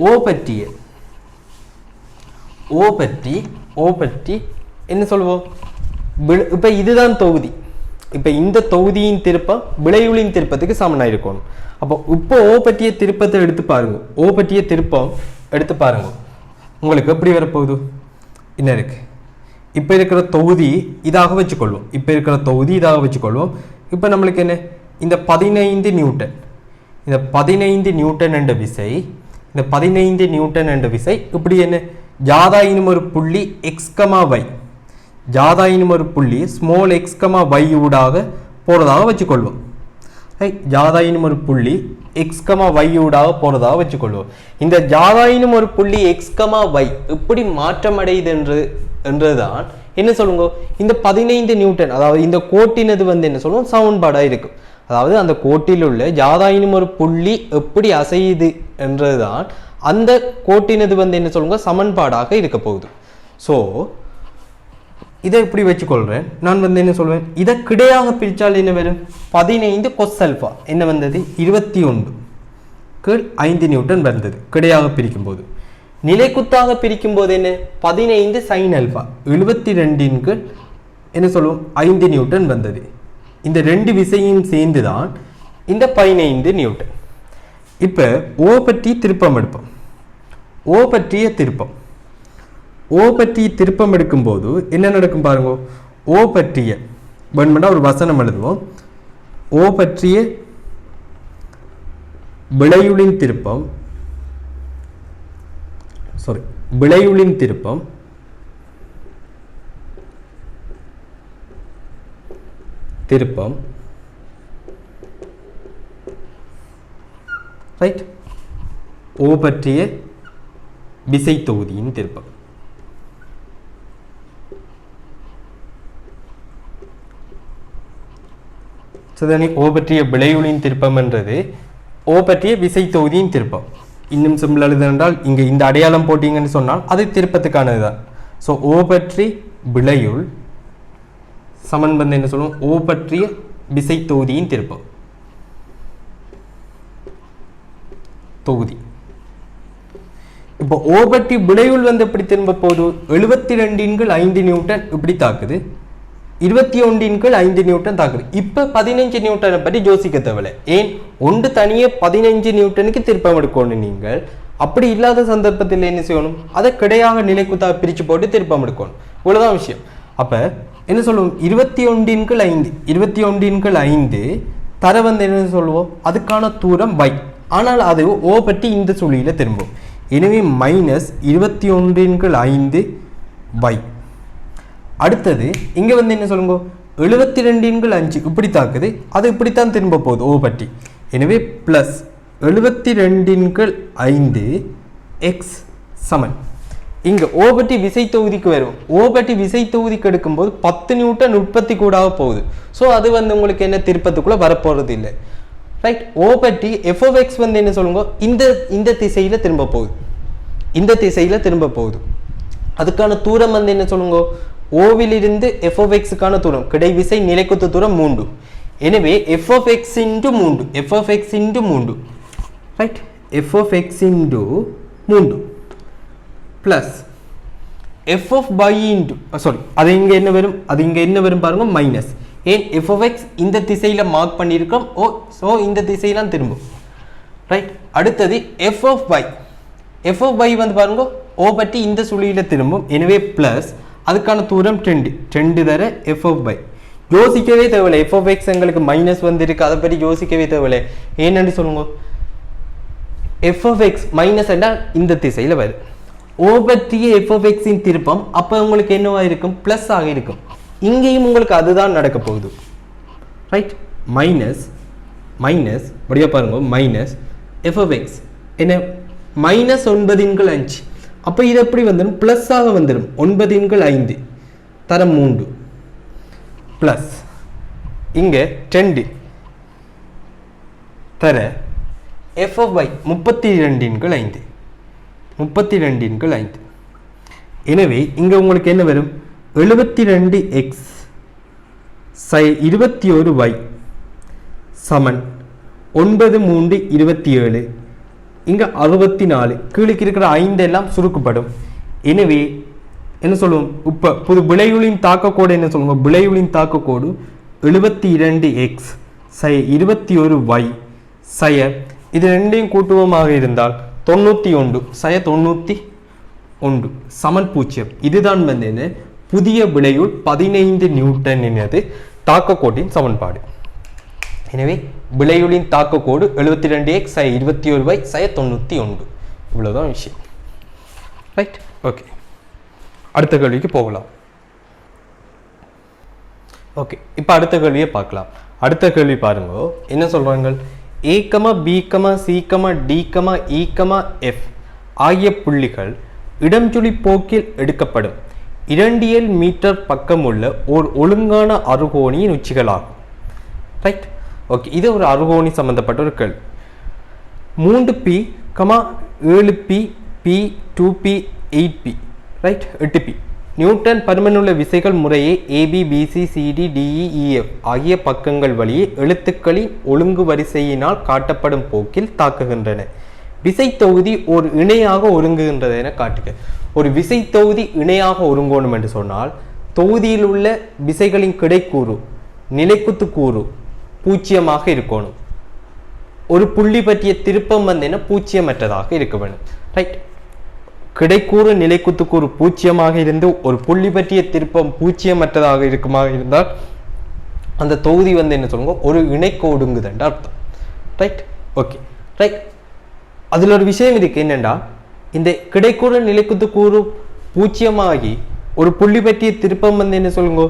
ஓ பற்றிய ஓ பற்றி என்ன சொல்லுவோம்? இப்போ இதுதான் தொகுதி. இப்போ இந்த தொகுதியின் திருப்பம் விளைவுளின் திருப்பத்துக்கு சமனாக இருக்கணும். அப்போ இப்போ ஓ பற்றிய திருப்பத்தை எடுத்து பாருங்க. ஓ பற்றிய திருப்பம் எடுத்து பாருங்க. உங்களுக்கு எப்படி வரப்போகுது? என்ன இருக்கு? இப்போ இருக்கிற தொகுதி இதாக வச்சுக்கொள்வோம். இப்போ நம்மளுக்கு என்ன? இந்த 15 நியூட்டன், இந்த 15 நியூட்டன் என்ற விசை, இந்த 15 நியூட்டன் என்ற விசை இப்படி என்ன? ஜாதாயினும் ஒரு புள்ளி எக்ஸ் கமா ஒய், ஜாதாயினும் ஒரு புள்ளி ஸ்மால் எக்ஸ் கமா ஒய் ஊடாக போகிறதாக வச்சுக்கொள்வோம். ஜாதாயினும் ஒரு புள்ளி எக்ஸ் கமா ஒய் ஊடாக போகிறதாக வச்சுக்கொள்வோம். இந்த ஜாதாயினும் ஒரு புள்ளி எக்ஸ் கமா ஒய் எப்படி மாற்றம் அடையுது என்றுதான் என்ன சொல்லுங்க? இந்த 15 நியூட்டன், அதாவது இந்த கோட்டினது என்ன சொல்லுவோம்? சமன்பாடாக இருக்கும். அதாவது அந்த கோட்டில் உள்ள ஜாதாயினும் ஒரு புள்ளி எப்படி அசையுது என்றுதான் அந்த கோட்டினது என்ன சொல்லுங்க? சமன்பாடாக இருக்க போகுது. ஸோ இதை இப்படி வச்சுக்கொள்கிறேன். நான் என்ன சொல்வேன்? இதை கிடையாக பிரித்தால் என்ன வரும்? 15 கொஸ் அல்ஃபா என்ன வந்தது? 21 கீழ் 5 நியூட்டன் வந்தது கிடையாக பிரிக்கும் போது. நிலைக்குத்தாக பிரிக்கும் போது என்ன? 15 சைன் அல்ஃபா 72 கீழ் என்ன சொல்லுவோம்? 5 நியூட்டன் வந்தது. இந்த ரெண்டு விசையும் சேர்ந்து தான் இந்த 15 நியூட்டன். இப்போ ஓ பற்றி திருப்பம் எடுப்போம். ஓ பற்றிய திருப்பம் எடுக்கும்போது என்ன நடக்கும் பாருங்க. ஓ பற்றிய வேணுமெண்டா ஒரு வசனம் எழுதுவோம். ஓ பற்றிய விளையுளின் திருப்பம், ரைட். ஓ பற்றிய விசை தொகுதியின் திருப்பம். ஓ பற்றிய விளைவுளின் திருப்பம் என்றது ஓ பற்றிய விசை தொகுதியின் திருப்பம். இன்னும் சிம்பிள் எழுதுனால் இங்கே இந்த அடையாளம் போட்டீங்கன்னு சொன்னால் அது திருப்பத்துக்கானது தான். ஸோ ஓ பற்றி விளையுள் சமன் என்ன சொல்லுவோம்? ஓ பற்றிய விசை தொகுதியின் திருப்பம் தொகுதி. இப்போ ஓ பற்றி விளைவுள் எப்படி திரும்ப போகுது? 72 5 நியூட்டன் இப்படி தாக்குது, 21 5 நியூட்டன் தாக்குது. இப்போ 15 நியூட்டனை பற்றி யோசிக்க தேவையில்லை. ஏன்? ஒன்று தனியே 15 நியூட்டனுக்கு திருப்பம் எடுக்கணும். நீங்கள் அப்படி இல்லாத சந்தர்ப்பத்தில் என்ன செய்யணும்? அதை கிடையாக நிலைக்குத்தாக பிரித்து போட்டு திருப்பம் எடுக்கணும். இவ்வளோதான் விஷயம். அப்போ என்ன சொல்லுவோம்? 21 5 தர என்ன சொல்லுவோம்? அதுக்கான தூரம் y. ஆனால் அது ஓ பற்றி இந்த சுழியில் திரும்பும். எனவே -21 5 y. அடுத்தது இங்கே என்ன சொல்லுங்க? 72 5 இப்படி தாக்குது, அது இப்படித்தான் திரும்ப போகுது ஓ பற்றி. எனவே ப்ளஸ் 72 5 எக்ஸ் சமன். இங்கே ஓ பற்றி விசை தொகுதிக்கு வரும். ஓ பற்றி விசை தொகுதிக்கு எடுக்கும்போது 10 நியூட்டன் உற்பத்தி கூடாக போகுது. ஸோ அது உங்களுக்கு என்ன? திருப்பத்துக்குள்ளே வரப்போகிறது இல்லை. ரைட். ஓ பற்றி எஃப்எக்ஸ் என்ன சொல்லுங்க? இந்த திசையில் திரும்ப போகுது. அதுக்கான தூரம் என்ன சொல்லுங்க? ஓவிலிருந்து எஃப்எக்ஸுக்கான தூரம் கிடைவிசை நிலைக்குத்து தூரம் 3. எனவே f x into 3 right. F x into 3 plus f i into அது இங்கே என்ன வரும்? பாருங்க மைனஸ். ஏன்? எஃப்எக்ஸ் இந்த திசையில் மார்க் பண்ணியிருக்கோம். ஸோ இந்த திசையெல்லாம் திரும்பும். ரைட். அடுத்தது எஃப்ஐ பாருங்க ஓ பற்றி இந்த சுழியில் திரும்பும். எனவே பிளஸ் அதுக்கான தூரம் 2 தர எஃப்ஐ. யோசிக்கவே தேவையில்லை. எஃப்எக்ஸ் எங்களுக்கு மைனஸ் வந்திருக்கு, அதை பற்றி யோசிக்கவே தேவையில்லை. ஏன்னு சொல்லுங்க? எஃப்எக்ஸ் மைனஸ் என்றால் இந்த திசையில் வரும். ஓ பற்றிய எஃப்எக்ஸின் திருப்பம் அப்போ உங்களுக்கு என்னவா இருக்கும்? பிளஸ் ஆக இருக்கும். இங்கேயும் உங்களுக்கு அதுதான் நடக்க போகுது. ரைட். மைனஸ் அப்படியே பாருங்க. மைனஸ் எஃப்எக்ஸ் என்ன? -9 5. அப்போ இது எப்படி வந்துடும்? பிளஸ் ஆக வந்துடும். 9 5 தரம் 3 பிளஸ் இங்கே 2 தர எஃப்ஐ 32 5. எனவே இங்கே உங்களுக்கு என்ன வரும்? 72x 21y சமன் 9 3 27. இங்கே 64. கீழே இருக்கிற 5 எல்லாம் சுருக்கப்படும். எனவே என்ன சொல்லுவோம், இப்போ புது விளைவுளின் தாக்கக்கோடு என்ன சொல்லுவோம், விளைவுளின் தாக்கக்கோடு 72x சய 21y சய இது ரெண்டையும் கூட்டுவமாக இருந்தால் 91 சய 91 சமன் 0. இதுதான் வந்து என்ன புதிய விளைவுள் 15 நியூட்டன் எனது தாக்கக்கோட்டின் சமன்பாடு. எனவே விளைவுளின் தாக்கக்கோடு 72x சய 21y சய 91. இவ்வளவுதான் விஷயம். ரைட், ஓகே, அடுத்த கேள்விக்கு போகலாம். ஓகே, இப்போ அடுத்த கேள்வியை பார்க்கலாம். அடுத்த கேள்வி பாருங்க, என்ன சொல்றாங்க, A, B, C, D, E, F ஆகிய புள்ளிகள் இடம்சுழி போக்கில் எடுக்கப்படும் 2L மீட்டர் பக்கமுள்ள ஒரு ஒழுங்கான அறுகோணியின் உச்சிகளாகும். ரைட், ஓகே, இது ஒரு அறுகோணி சம்பந்தப்பட்ட ஒரு கேள்வி. 3P, 7P, P, 2P, 8P, right, 8P Newton பருமனுள்ள விசைகள் முறையே AB, BC, CD, DE, EF ஆகிய பக்கங்கள் வழியே எழுத்துக்களின் ஒழுங்கு வரிசையினால் காட்டப்படும் போக்கில் தாக்குகின்றன. விசை தொகுதி ஒரு இணையாக ஒருங்குகின்றது என காட்டுக. ஒரு விசை தொகுதி இணையாக ஒருங்கோணும் என்று சொன்னால் தொகுதியில் உள்ள விசைகளின் கிடைக்கூறு நிலைக்குத்து கூறு பூஜ்ஜியமாக இருக்கணும். ஒரு புள்ளி பற்றிய திருப்பம் வந்து பூஜ்ஜியமற்றதாக இருக்க வேண்டும். ரைட், கிடைக்கூறு நிலைக்குத்துக்கூறு பூஜ்ஜியமாக இருந்து ஒரு புள்ளி பற்றிய திருப்பம் பூஜ்ஜியமற்றதாக இருக்குமாக இருந்தால் அந்த தொகுதி வந்து என்ன சொல்லுங்க, ஒரு இணைக்கோடுங்குது என்ற அர்த்தம். Right, okay, right. அதில் ஒரு விஷயம் இருக்கு, என்னென்னா இந்த கிடைக்கூறு நிலைக்குத்துக்கூறு பூஜ்ஜியமாகி ஒரு புள்ளி பற்றிய திருப்பம் வந்து என்ன சொல்லுங்க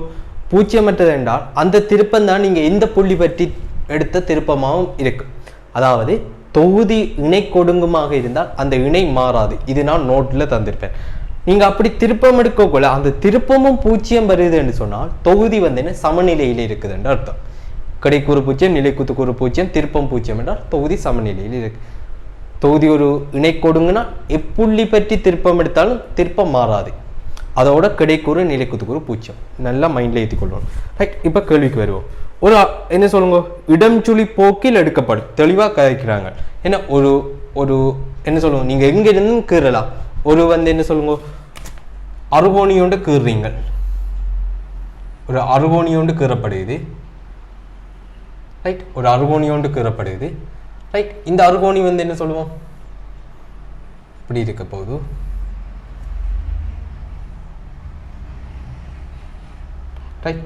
பூஜ்ஜியமற்றது என்றால் அந்த திருப்பம் தான் நீங்கள் எந்த புள்ளி பற்றி எடுத்த திருப்பமாகவும் இருக்கு. அதாவது தொகுதி இணை கொடுங்குமாக இருந்தால் அந்த இணை மாறாது. இது நான் நோட்டில் தந்திருப்பேன். நீங்கள் அப்படி திருப்பம் எடுக்கக்குள்ள அந்த திருப்பமும் பூஜ்ஜியம் வருது என்று சொன்னால் தொகுதி வந்து என்ன சமநிலையில் இருக்குது என்று அர்த்தம். கிடைக்கூறு பூஜ்ஜியம், நிலைக்குத்துக்கூறு பூஜ்ஜியம், திருப்பம் பூஜ்ஜியம் என்றால் தொகுதி சமநிலையில் இருக்கு. தொகுதி ஒரு இணை கொடுங்குனா எப்புள்ளி பற்றி திருப்பம் எடுத்தாலும் திருப்பம் மாறாது. அதோட கிடைக்கூறு நிலைக்குத்துக்கூறு பூஜ்ஜியம். நல்லா மைண்டில் ஏற்றிக்கொள்ளணும். ரைட், இப்போ கேள்விக்கு வருவோம். ஒரு என்ன சொல்லுங்க, இடம்சுழி போக்கில் எடுக்கப்படும். தெளிவாக கதைக்கிறாங்க. ஏன்னா ஒரு ஒரு என்ன சொல்லுவோம், நீங்கள் எங்க இருந்து கீறலாம். ஒரு வந்து என்ன சொல்லுங்க, அறுகோணியோண்டு கீறுறீங்க. ஒரு அறுகோணியோண்டு கீறப்படுது. ரைட், ஒரு அறுகோணியோண்டு கீறப்படுது. ரைட், இந்த அறுகோணி வந்து என்ன சொல்லுவோம், இப்படி இருக்க போகுது. ரைட்,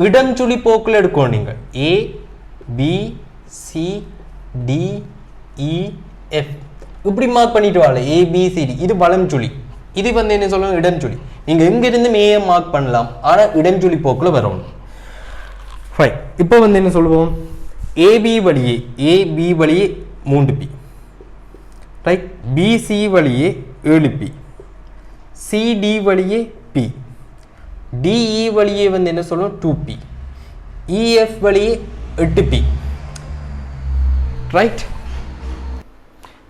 இடம்சுழி போக்கில் எடுக்கணும். நீங்கள் A, B, C, D, E, F இப்படி மார்க் பண்ணிட்டு வாழ. A, B, C, D இது வலம்சுழி. இது வந்து என்ன சொல்லுவோம், இடம்சுழி. நீங்கள் எங்கிருந்து மேயே மார்க் பண்ணலாம், ஆனால் இடம்சுழி போக்கில் வரணும். ஃபைன், இப்போ வந்து என்ன சொல்லுவோம், AB வழியே 3P, ரைட், BC வழியே 7P, CD வழியே P, DE வழியே வந்து என்ன சொல்லுவோம் 2P, EF வழியே 8P. Right,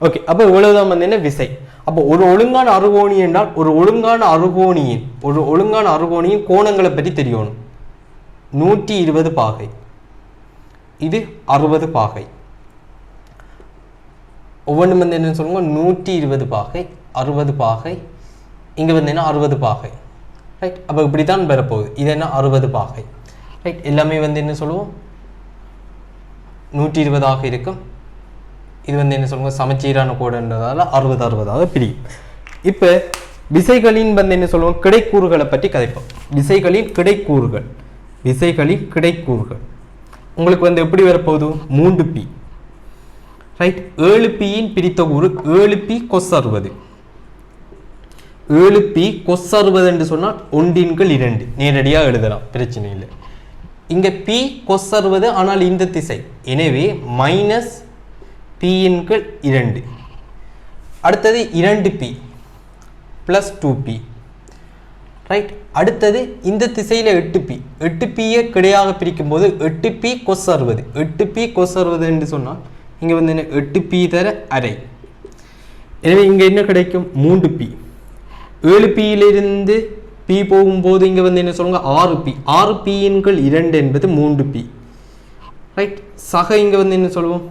okay. அப்போ இவ்வளவுதான் வந்து என்ன விசை. அப்போ ஒரு ஒழுங்கான அறுகோணி என்றால் ஒரு ஒழுங்கான அறுகோணியின் கோணங்களை பற்றி தெரியணும். 120 பாகை, இது 60 பாகை. ஒவ்வொன்றும் வந்து என்ன சொல்லுங்க, 120 பாகை, 60 பாகை, இங்கே வந்து என்ன 60 பாகை. ரைட், அப்போ இப்படி தான் வரப்போகுது. இது என்ன 60 பாகை. ரைட், எல்லாமே வந்து என்ன சொல்லுவோம் 120 இருக்கும். இது வந்து என்ன சொல்லுவோம் சமச்சீரான கோடுன்றதால 60-60 பிரியும். இப்போ விசைகளின் வந்து என்ன சொல்லுவோம் கிடைக்கூறுகளை பற்றி கதைப்போம். விசைகளின் கிடைக்கூறுகள் உங்களுக்கு வந்து எப்படி வரப்போகுது, 3P. ரைட், 7Pயின் பிரித்த கூறு 7P cos 60. 7P cos 60 என்று சொன்னால் 1/2 நேரடியாக எழுதலாம், பிரச்சனை இல்லை. இங்கே P cos 60 ஆனால் இந்த திசை, எனவே -P/2. அடுத்தது 2P + 2P. ரைட், அடுத்தது இந்த திசையில் 8P. 8Pயை கிடையாக பிரிக்கும் போது 8P cos 60. 8P cos 60 என்று சொன்னால் இங்கே வந்து என்ன 8P தர அரை. எனவே இங்கே என்ன கிடைக்கும் 3P. 7Pயிலிருந்து P போகும்போது இங்கே வந்து என்ன சொல்லுங்க 6P. 6P/2 என்பது 3P. ரைட், சக இங்கே வந்து என்ன சொல்லுவோம்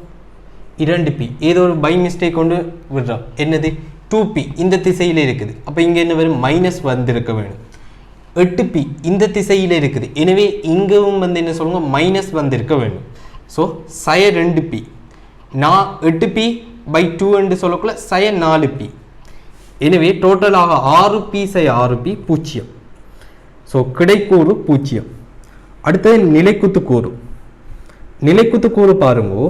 2P. ஏதோ ஒரு பை மிஸ்டேக் கொண்டு விடுறோம். என்னது 2p இந்த திசையில் இருக்குது. அப்போ இங்கே என்ன வரும்? மைனஸ் வந்திருக்க வேணும். 8p இந்த திசையில் இருக்குது. எனவே இங்கவும் வந்து என்ன சொல்லுங்க? மைனஸ் வந்திருக்க வேண்டும். ஸோ சய 2p நான் 8p/2 என்று சொல்லக்குள்ள சய 4p. எனவே டோட்டலாக 6p சய 6p 0. ஸோ கிடைக்கூறு 0. அடுத்தது நிலைக்குத்து கூறு. நிலைக்குத்து கூறு பாருங்கோ.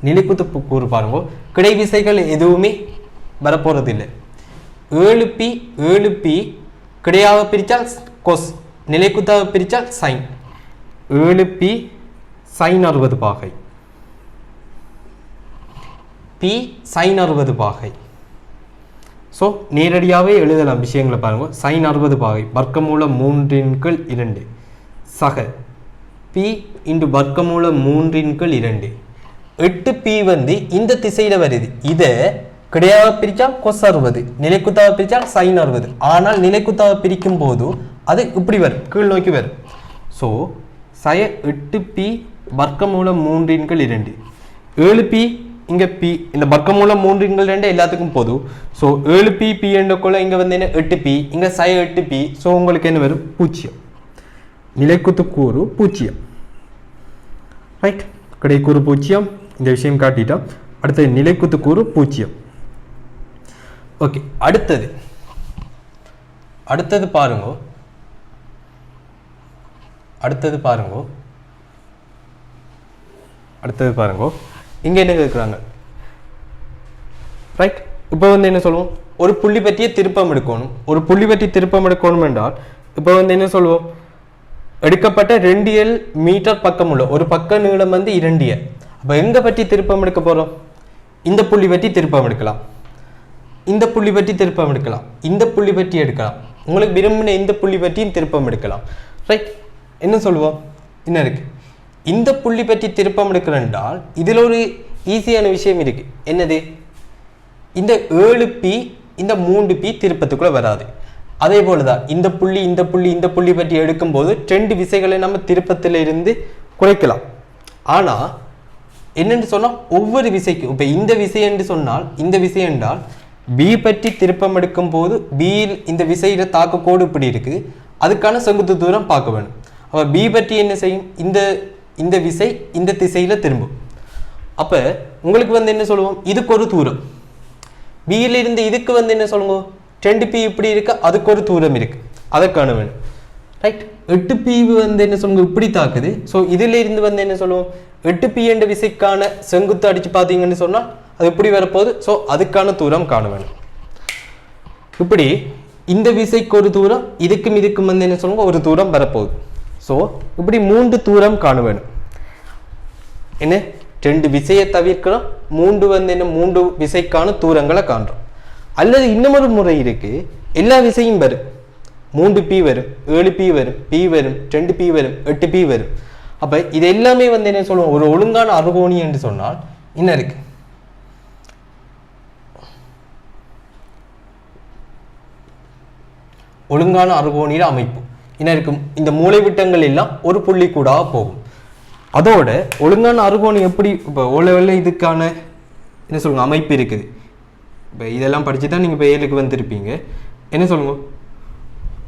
நிலைக்குத்து கூறு பாருங்கோ. கிடை விசைகள் எதுவுமே வரப்போறது இல்லை. 7p கிடையாக பிரித்தால் கொஸ், நிலைக்குத்தாக பிரித்தால் சைன். 7p சைன் 60 பாகை, p சைன் 60 பாகை. ஸோ நேரடியாகவே எழுதலாம் விஷயங்களை பாருங்க. சைன் 60 பாகை வர்க்கமூலம் 3/2 சக p இன்டு வர்க்கமூலம் 3/2. 8p வந்து இந்த திசையில் வருது. இதை கிடையாக பிரித்தால் கொஸ் 60, நிலைக்குத்தாக பிரித்தால் சைன் 60. ஆனால் நிலைக்குத்தாக பிரிக்கும் போது அது இப்படி வரும், கீழ் நோக்கி வரும். ஸோ சய 8p வர்க்கமூலம் 3/2. 7p இங்கே p இந்த வர்க்கமூலம் 3/2 எல்லாத்துக்கும் போதும். ஸோ 7p p என்றக்குள்ள இங்கே வந்து என்ன 8p, இங்கே சய 8p. ஸோ உங்களுக்கு என்ன வரும்? 0. நிலைக்குத்து கூறு 0. ரைட், கிடைக்கூறு 0. இந்த விஷயம் காட்டிட்டோம். அடுத்தது நிலைக்குத்து கூறு 0. ஓகே, அடுத்தது பாருங்க. அடுத்தது பாருங்க. இங்க என்ன கேட்குறாங்க? ரைட், இப்போ வந்து என்ன சொல்லுவோம்? ஒரு புள்ளி பற்றிய திருப்பம் எடுக்கணும். ஒரு புள்ளி பற்றி திருப்பம் எடுக்கணும் என்றால் இப்போ வந்து என்ன சொல்லுவோம்? எடுக்கப்பட்ட 2l மீட்டர் பக்கம் உள்ள ஒரு பக்க நீளம் வந்து 2l. அப்போ எங்க பற்றி திருப்பம் எடுக்க போறோம்? இந்த புள்ளி பற்றி திருப்பம் எடுக்கலாம், இந்த புள்ளி பற்றி திருப்பம் எடுக்கலாம், இந்த புள்ளி பற்றி எடுக்கலாம். உங்களுக்கு விரும்பின இந்த புள்ளி பற்றியும் திருப்பம் எடுக்கலாம். ரைட், என்ன சொல்லுவோம்? என்ன இருக்கு? இந்த புள்ளி பற்றி திருப்பம் எடுக்கிறேன்றால் இதில் ஒரு ஈஸியான விஷயம் இருக்கு. என்னது? இந்த 7p இந்த 3p திருப்பத்துக்குள்ள வராது. அதே போலதான் இந்த புள்ளி இந்த புள்ளி இந்த புள்ளி பற்றி எடுக்கும்போது 2 விசைகளை நம்ம திருப்பத்தில் இருந்து குறைக்கலாம். ஆனா என்னென்று சொன்னால் ஒவ்வொரு விசைக்கும் இப்போ இந்த விசை என்று சொன்னால் இந்த விசை என்றால் b பற்றி திருப்பம் எடுக்கும் போது b இந்த விசையில தாக்க கோடு இப்படி இருக்கு, அதுக்கான செங்குத்து தூரம் பார்க்க வேணும். அப்ப b பற்றி என்ன செய்யும்? இந்த விசை இந்த திசையில திரும்பும். அப்ப உங்களுக்கு வந்து என்ன சொல்லுவோம்? இதுக்கு ஒரு தூரம், b ல இருந்து இதுக்கு வந்து என்ன சொல்லுங்க? 2p இப்படி இருக்கு, அதுக்கு ஒரு தூரம் இருக்கு, அதை காண வேணும். ரைட், 8p வந்து என்ன சொல்லுங்க? இப்படி தாக்குது. ஸோ இதுல இருந்து வந்து என்ன சொல்லுவோம்? 8p என்ற விசைக்கான செங்குத்து அடிச்சு பார்த்தீங்கன்னு சொன்னால் அது இப்படி வரப்போகுது. ஸோ அதுக்கான தூரம் காண வேணும். இப்படி இந்த விசைக்கு ஒரு தூரம், இதுக்கும் வந்து என்ன சொல்லுங்க? ஒரு தூரம் வரப்போகுது. ஸோ இப்படி 3 தூரம் காண வேணும். என்ன? 2 விசையை தவிர்க்கிறோம், 3 வந்து என்ன? 3 விசைக்கான தூரங்களை காண்றோம். அல்லது இன்னமொரு முறை இருக்கு, எல்லா விசையும் வரும். 3p வரும், 7p வரும், p வரும், 2p வரும், 8p வரும். அப்ப இது எல்லாமே வந்து என்ன சொல்லுவோம்? ஒரு ஒழுங்கான அறுகோணி என்று சொன்னால் என்ன இருக்கு? ஒழுங்கான அறுகோணியில அமைப்பு என்ன இருக்கும்? இந்த மூலைவிட்டங்கள் எல்லாம் ஒரு புள்ளி கூட போகும். அதோட ஒழுங்கான அறுகோணி எப்படி? இப்போ ஓலவெல்ல இதுக்கான என்ன சொல்லுங்க? அமைப்பு இருக்குது. இப்போ இதெல்லாம் படிச்சு தான் நீங்கள் இப்போ ஏழுக்கு வந்திருப்பீங்க. என்ன சொல்லுங்க?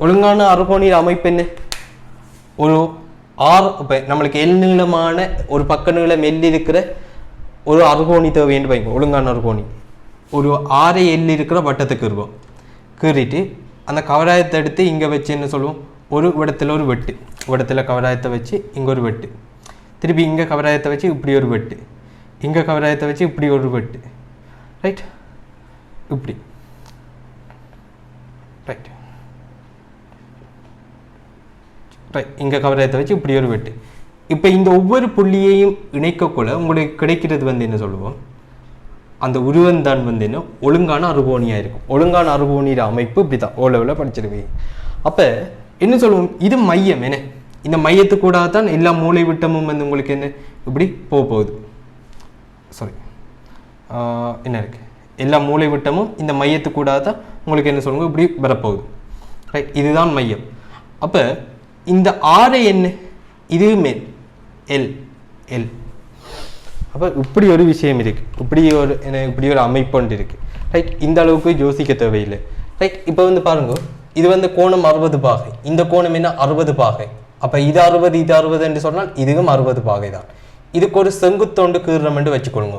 ஒழுங்கான அறுகோணியில அமைப்பு என்ன? ஒரு இப்போ நம்மளுக்கு எல் நீளமான ஒரு பக்க நீளம் எல் இருக்கிற ஒரு அறுகோணி தேவைன்னு வைங்க. ஒழுங்கான அறுகோணி ஒரு 6 எல் இருக்கிற வட்டத்துக்கு இருக்கும். கீறிட்டு அந்த கவராயத்தை எடுத்து இங்கே வச்சு என்ன சொல்லுவோம்? ஒரு இடத்துல ஒரு வெட்டு, இடத்துல கவராயத்தை வச்சு இங்கே ஒரு வெட்டு, திருப்பி இங்கே கவராயத்தை வச்சு இப்படி ஒரு வெட்டு, இங்கே கவராயத்தை வச்சு இப்படி ஒரு வெட்டு. ரைட், இப்படி. ரைட் ரைட் இங்கே கவராயத்தை வச்சு இப்படி ஒரு வெட்டு. இப்போ இந்த ஒவ்வொரு புள்ளியையும் இணைக்கக்குள்ள உங்களுக்கு கிடைக்கிறது வந்து என்ன சொல்லுவோம்? அந்த உருவந்தான் வந்து என்ன? ஒழுங்கான அறுகோணியாக இருக்கும். ஒழுங்கான அறுகோணியிற அமைப்பு இப்படி தான் ஓ லெவலில் படிச்சிருவீங்க. அப்போ என்ன சொல்லுவோம்? இது மையம். என்ன? இந்த மையத்துக்கூட தான் எல்லா மூளை விட்டமும் வந்து உங்களுக்கு என்ன இப்படி போகுது. சாரி, என்ன இருக்கு? எல்லா மூளை விட்டமும் இந்த மையத்துக்கூட தான் உங்களுக்கு என்ன சொல்லுங்க? இப்படி வரப்போகுது. ரைட், இதுதான் மையம். அப்போ இந்த 6 என்ன? இது மேல் எல் எல். அப்போ இப்படி ஒரு விஷயம் இருக்கு, இப்படி ஒரு அமைப்பு ஒன்று இருக்கு. ரைட், இந்த அளவுக்கு யோசிக்க தேவையில்லை. ரைட், இப்போ வந்து பாருங்க, இது வந்து கோணம் 60 பாகை, இந்த கோணம் என்ன 60 பாகை. அப்போ இது 60 இது 60 என்று சொன்னால் இதுவும் 60 பாகை தான். இதுக்கு ஒரு செங்குத்தோண்டு கீறுறம் என்று வச்சுக்கொள்ளுங்க.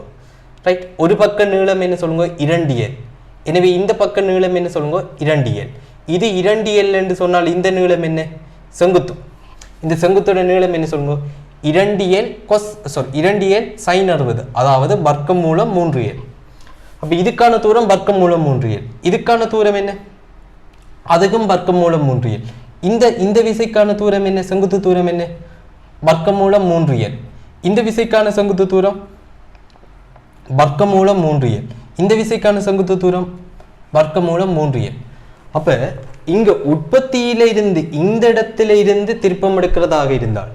ரைட், ஒரு பக்க நீளம் என்ன சொல்லுங்க 2l. எனவே இந்த பக்க நீளம் என்ன சொல்லுங்க 2l. இது 2l என்று சொன்னால் இந்த நீளம் என்ன செங்குத்து. இந்த செங்குத்தோட நீளம் என்ன சொல்லுங்க 2l sin 60, அதாவது வர்க்கம் மூலம் 3l. அப்போ இதுக்கான தூரம் வர்க்கம் மூலம் 3l. இதுக்கான தூரம் என்ன அதுக்கும் வர்க்கம் மூலம் 3l. இந்த விசைக்கான தூரம் என்ன செங்குத்து தூரம் என்ன வர்க்கம் மூலம் 3l. இந்த விசைக்கான செங்குத்து தூரம் வர்க்கம் மூலம் 3l. இந்த விசைக்கான செங்குத்து தூரம் வர்க்கம் மூலம் 3l. அப்ப இங்க உற்பத்தியில இருந்து இந்த இடத்துல இருந்து திருப்பம் எடுக்கிறதாக இருந்தால்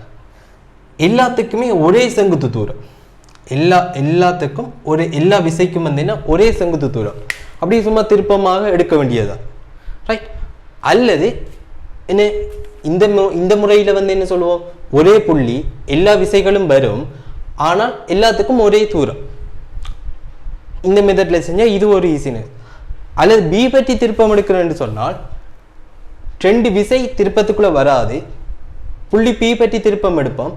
எல்லாத்துக்குமே ஒரே செங்குத்து தூரம், எல்லாத்துக்கும் எல்லா விசைக்கும் வந்தீங்கன்னா ஒரே செங்குத்து தூரம். அப்படி சும்மா திருப்பமாக எடுக்க வேண்டியதா. ரைட், அல்லது என்ன இந்த முறையில வந்து என்ன சொல்லுவோம், ஒரே புள்ளி எல்லா விசைகளும் வரும், ஆனால் எல்லாத்துக்கும் ஒரே தூரம். இந்த மெத்தட்ல செஞ்சா இது ஒரு ஈஸினஸ். அல்லது பி பற்றி திருப்பம் எடுக்கிறேன்னு சொன்னால் 2 விசை திருப்பத்துக்குள்ள வராது, புள்ளி பி பற்றி திருப்பம் எடுப்போம்,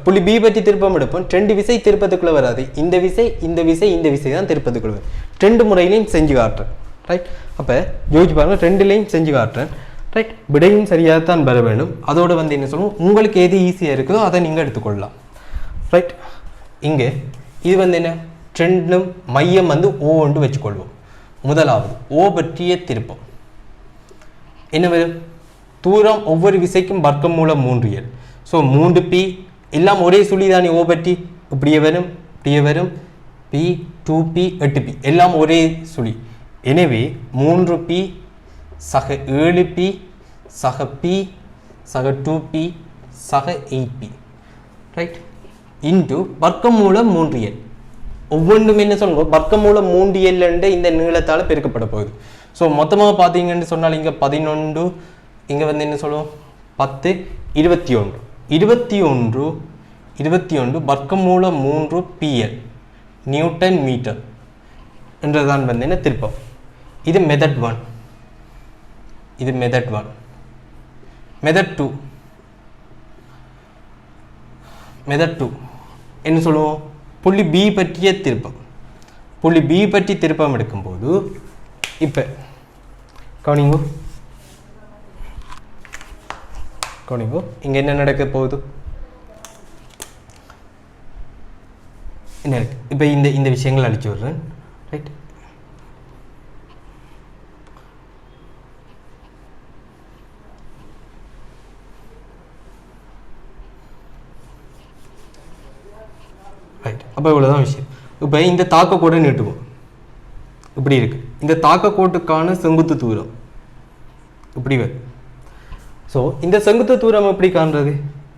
புள்ளி பி பற்றி திருப்பம் எடுப்போம், 2 விசை திருப்பத்துக்குள்ள வராது, இந்த விசை இந்த விசை இந்த விசை தான் திருப்பத்துக்குள்ள வரும். 2 முறையிலையும் செஞ்சு காட்டுறேன். ரைட், அப்போ யோசிச்சு பாருங்க, 2லையும் செஞ்சு காட்டுறேன். ரைட், விடையும் சரியாக தான் வர வேண்டும். அதோட வந்து என்ன சொல்லுவோம், உங்களுக்கு எது ஈஸியாக இருக்குதோ அதை நீங்கள் எடுத்துக்கொள்ளலாம். ரைட், இங்கே இது வந்து என்ன 2 மையம் வந்து ஓ ஒன்று வச்சுக்கொள்வோம். முதலாவது ஓ பற்றிய திருப்பம் என்ன வரும், தூரம் ஒவ்வொரு விசைக்கும் வர்க்கம் மூலம் 3l. ஸோ 3p எல்லாம் ஒரே சுழிதானே ஓ பற்றி, இப்படியே வரும் இப்படியே வரும், p 2p 8p எல்லாம் ஒரே சுழி. எனவே 3p சக 7p சக p சக 2p சக 8p. ரைட், இன்டு வர்க்கம் மூலம் 3l. ஒவ்வொன்றும் என்ன சொல்லுங்க வர்க்கம் மூலம் 3l என்ற இந்த நீளத்தால் பெருக்கப்பட போகுது. ஸோ மொத்தமாக பார்த்தீங்கன்னு சொன்னால் இங்கே 11, இங்கே வந்து என்ன சொல்லுவோம் 10, 21 வர்க்கம் மூலம் 3pl நியூட்டன் மீட்டர் என்றுதான் வந்து என்ன திருப்பம். இது மெத்தட் 1. இது மெத்தட் 1. மெத்தட் 2 என்ன சொல்லுவோம், புள்ளி பி பற்றிய திருப்பம். புள்ளி பி பற்றி திருப்பம் எடுக்கும்போது இப்போ கவனிங்கோ இங்கே என்ன நடக்க போகுது, என்ன இருக்கு இப்போ இந்த விஷயங்கள் அழிச்சு விடுறேன். ரைட், ரைட், அப்போ இவ்வளோதான் விஷயம். இப்போ இந்த தாக்க கோட்டை நீட்டுவோம், இப்படி இருக்கு. இந்த தாக்க கோட்டுக்கான செங்குத்து தூரம் இப்படி வரும். ஸோ இந்த செங்குத்து தூரம் எப்படி காண்றது,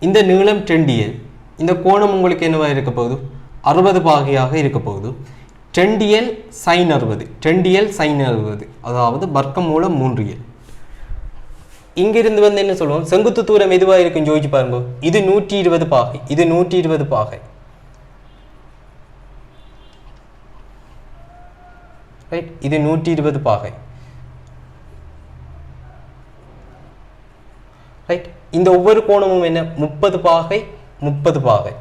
இந்த நீளம் 10l, இந்த கோணம் உங்களுக்கு என்னவா இருக்க போகுது 60 பாகையாக இருக்க போகுது. 10l sin 60, அதாவது வர்க்கம் மூலம் 3l. இங்கிருந்து வந்து என்ன சொல்லுவோம், செங்குத்து தூரம் எதுவாக இருக்குன்னு யோசிச்சு பாருங்க. இது 120 பாகை, இது 120 பாகை. ரைட், இது 120 பாகை. ரைட், இந்த ஒவ்வொரு கோணமும் என்ன 30 பாகை 30 பாகை.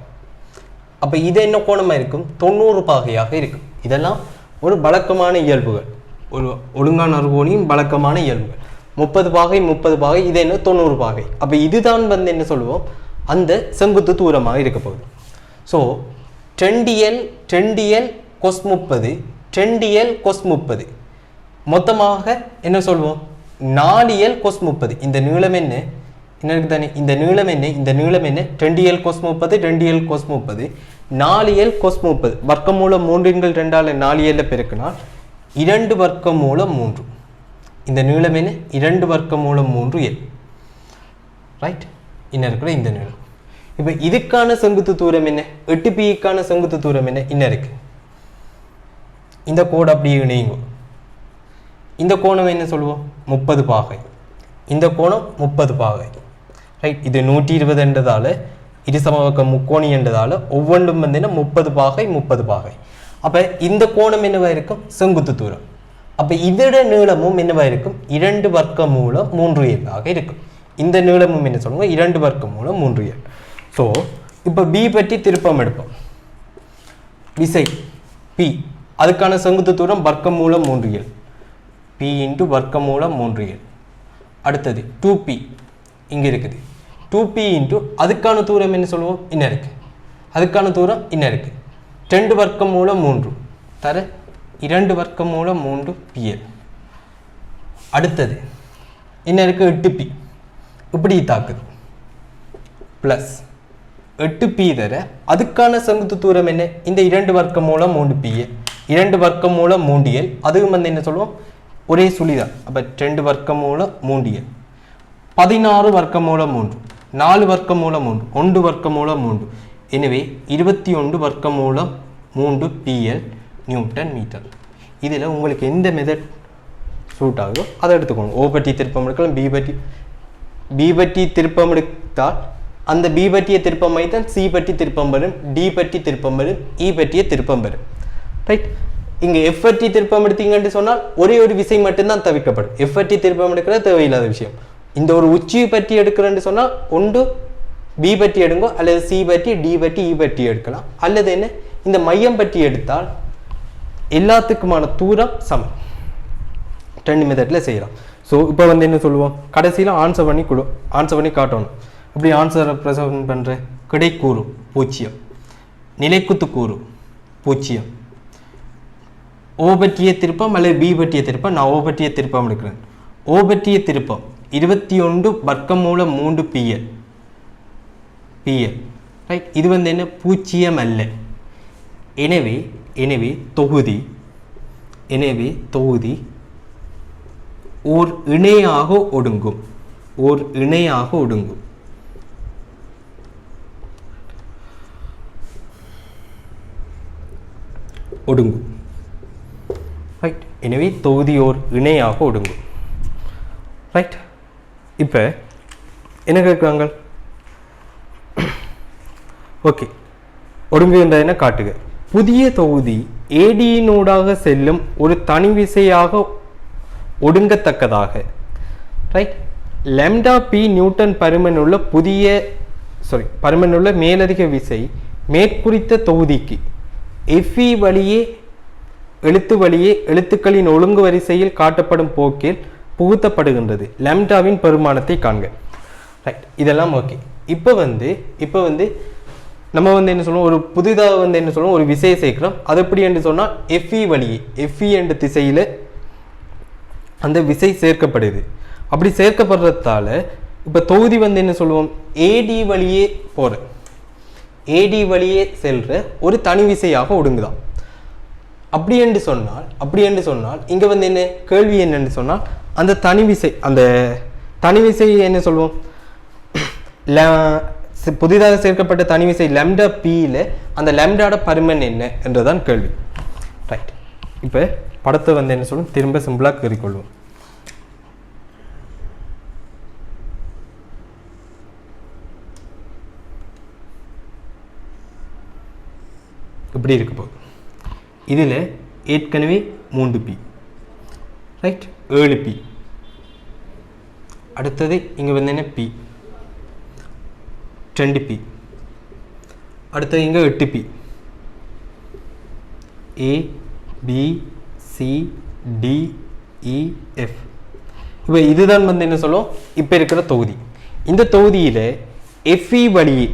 அப்போ இது என்ன கோணமாக இருக்கும் 90 பாகையாக இருக்கும். இதெல்லாம் ஒரு வழக்கமான இயல்புகள், ஒரு ஒழுங்கான அறுகோணியின் வழக்கமான இயல்புகள். 30 பாகை 30 பாகை, இது என்ன 90 பாகை. அப்போ இதுதான் வந்து என்ன சொல்லுவோம், அந்த செங்குத்து தூரமாக இருக்க போகுது. So 10l cos 30, 10l cos 30, மொத்தமாக என்ன சொல்லுவோம் 4l cos 30. இந்த நீளம் என்ன இருக்கு தானே, இந்த நீளம் என்ன 10l cos 30, 2l cos 30, 4l cos 30 வர்க்கம் மூலம் 3 2ஆல் 4l பெருக்கினால் 2 வர்க்கம் மூலம் 3. இந்த நீளம் என்ன 2 வர்க்கம் மூலம் 3l. ரைட், இன்னும் இருக்கிற இந்த நீளம். இப்போ இதுக்கான செங்குத்து தூரம் என்ன, 8pக்கான செங்குத்து தூரம் என்ன இன்னும் இருக்கு. இந்த கோடு அப்படியே இணையுங்க. இந்த கோணம் என்ன சொல்லுவோம் 30 பாகை, இந்த கோணம் 30 பாகை. ரைட், இது 120 என்றதால இது சமபக்க முக்கோணி என்றதால ஒவ்வொன்றும் வந்து 30 பாகை 30 பாகை. அப்போ இந்த கோணம் என்னவா இருக்கும் செங்குத்து தூரம். அப்போ இதோட நீளமும் என்னவா இருக்கும் 2 வர்க்கமூலம் 3l ஆக இருக்கும். இந்த நீளமும் என்ன சொல்லுங்க 2 வர்க்கமூலம் 3l. ஸோ இப்போ பி பற்றி திருப்பம் எடுப்போம். விசை பி, அதுக்கான செங்குத்து தூரம் வர்க்கமூலம் 3l, பி இன்ட்டு வர்க்கமூலம் 3l. அடுத்தது 2p இங்கே இருக்குது, 2p இன்ட்டு அதுக்கான தூரம் என்ன சொல்லுவோம் இன்னும் இருக்குது, அதுக்கான தூரம் இன்னும் இருக்குது 2 வர்க்கமூலம் 3 தர 2 வர்க்கமூலம் 3 pl. அடுத்தது என்ன இருக்குது 8p, இப்படி தாக்குது ப்ளஸ் 8p தர அதுக்கான செங்குத்து தூரம் என்ன இந்த 2 வர்க்கமூலம் 3pl, 2 வர்க்கமூலம் 3l, அதுவும் வந்து என்ன சொல்லுவோம் ஒரே சுழிதான். அப்போ 2 வர்க்கமூலம் 3l, 16 வர்க்கமூலம் 3, 4 வர்க்கமூலம் 3, 1 வர்க்கமூலம் 3, எனவே 21 வர்க்கமூலம் 3 pl நியூட்டன் மீட்டர். இதில் உங்களுக்கு எந்த மெத்தட் சூட் ஆகுதோ அதை எடுத்துக்கோங்க. ஓ பற்றி திருப்பம் எடுக்கலாம், பி பற்றி திருப்பம் எடுத்தால் அந்த பி பற்றிய திருப்பம் வைத்தால் சி பற்றி திருப்பம் வரும், டி பற்றி திருப்பம் வரும், இ பற்றிய திருப்பம் வரும். ரைட், இங்கே எஃப் பற்றி திருப்பம் எடுத்தீங்கன்னு சொன்னால் ஒரே ஒரு விசை மட்டும்தான் தவிர்க்கப்படும். எஃப் பற்றி திருப்பம் எடுக்கிறது தேவையில்லாத விஷயம். இந்த ஒரு உச்சியை பற்றி எடுக்கிறேன்னு சொன்னால் ஒன்று பி பற்றி எடுங்கோ, அல்லது சி பற்றி, டி பற்றி, இ பற்றி எடுக்கலாம். அல்லது என்ன இந்த மையம் பற்றி எடுத்தால் எல்லாத்துக்குமான தூரம் சமம். 2 மெத்தடில் செய்யலாம். ஸோ இப்போ வந்து என்ன சொல்லுவோம், கடைசியில் ஆன்சர் பண்ணி காட்டணும். அப்படி ஆன்சரை ப்ரெசென்ட் பண்ணுற கிடைக்கூறு 0, நிலைக்குத்து கூறு 0, ஓ பற்றிய திருப்பம் அல்லது பி பற்றிய திருப்பம். நான் ஓ பற்றிய திருப்பம் எடுக்கிறேன். ஓ பற்றிய திருப்பம் 21 வர்க்கமூலம் 3 pl. ரைட், இது வந்து என்ன 0 அல்ல. எனவே தொகுதி ஓர் இணையாக ஒடுங்கும். ரைட், எனவே தொகுதி ஓர் இணையாக ஒடுங்கும். ரைட், இப்போ என்ன கேட்குறாங்க, ஓகே ஒடுங்குகின்றன காட்டுக. புதிய தொகுதி ஏடியினூடாக செல்லும் ஒரு தனி விசையாக ஒடுங்கத்தக்கதாக. ரைட், லெம்டா பி நியூட்டன் பருமனுள்ள மேலதிக விசை மேற்குறித்த தொகுதிக்கு எஃப்இ வழியே எழுத்துக்களின் ஒழுங்கு வரிசையில் காட்டப்படும் போக்கில் புகுத்தப்படுகின்றது. லெம்டாவின் பெருமானத்தை காண்க. ரைட், இதெல்லாம் ஓகே. இப்போ வந்து நம்ம வந்து என்ன சொல்லுவோம், ஒரு புதிதாக வந்து என்ன சொல்லுவோம் ஒரு விசையை சேர்க்கிறோம். அது எப்படி என்று சொன்னால் எஃப்இ என்ற திசையில் அந்த விசை சேர்க்கப்படுது. அப்படி சேர்க்கப்படுறதால இப்போ தொகுதி வந்து என்ன சொல்லுவோம் ஏடி வழியே செல்ற ஒரு தனி விசையாக ஒடுங்குதான். அப்படி என்று சொன்னால் இங்கே வந்து என்ன கேள்வி என்னன்னு சொன்னால் அந்த தனி விசை என்ன சொல்லுவோம், புதிதாக சேர்க்கப்பட்ட தனி விசை லெம்டா பியில் அந்த லெம்டாட பருமன் என்ன என்றுதான் கேள்வி. ரைட், இப்போ படத்தை வந்து என்ன சொல்லுவோம் திரும்ப சிம்பிளாக கீறிக்கொள்வோம். இப்படி இருக்க போகுது. இதில் ஏற்கனவே 3p, ரைட் 7p. அடுத்தது இங்கே வந்து என்ன p 2p. அடுத்தது இங்கே 8p. a b c d e f. இப்போ இதுதான் வந்து என்ன சொல்லுவோம் இப்போ இருக்கிற தொகுதி. இந்த தொகுதியில் எஃப்இ வழியே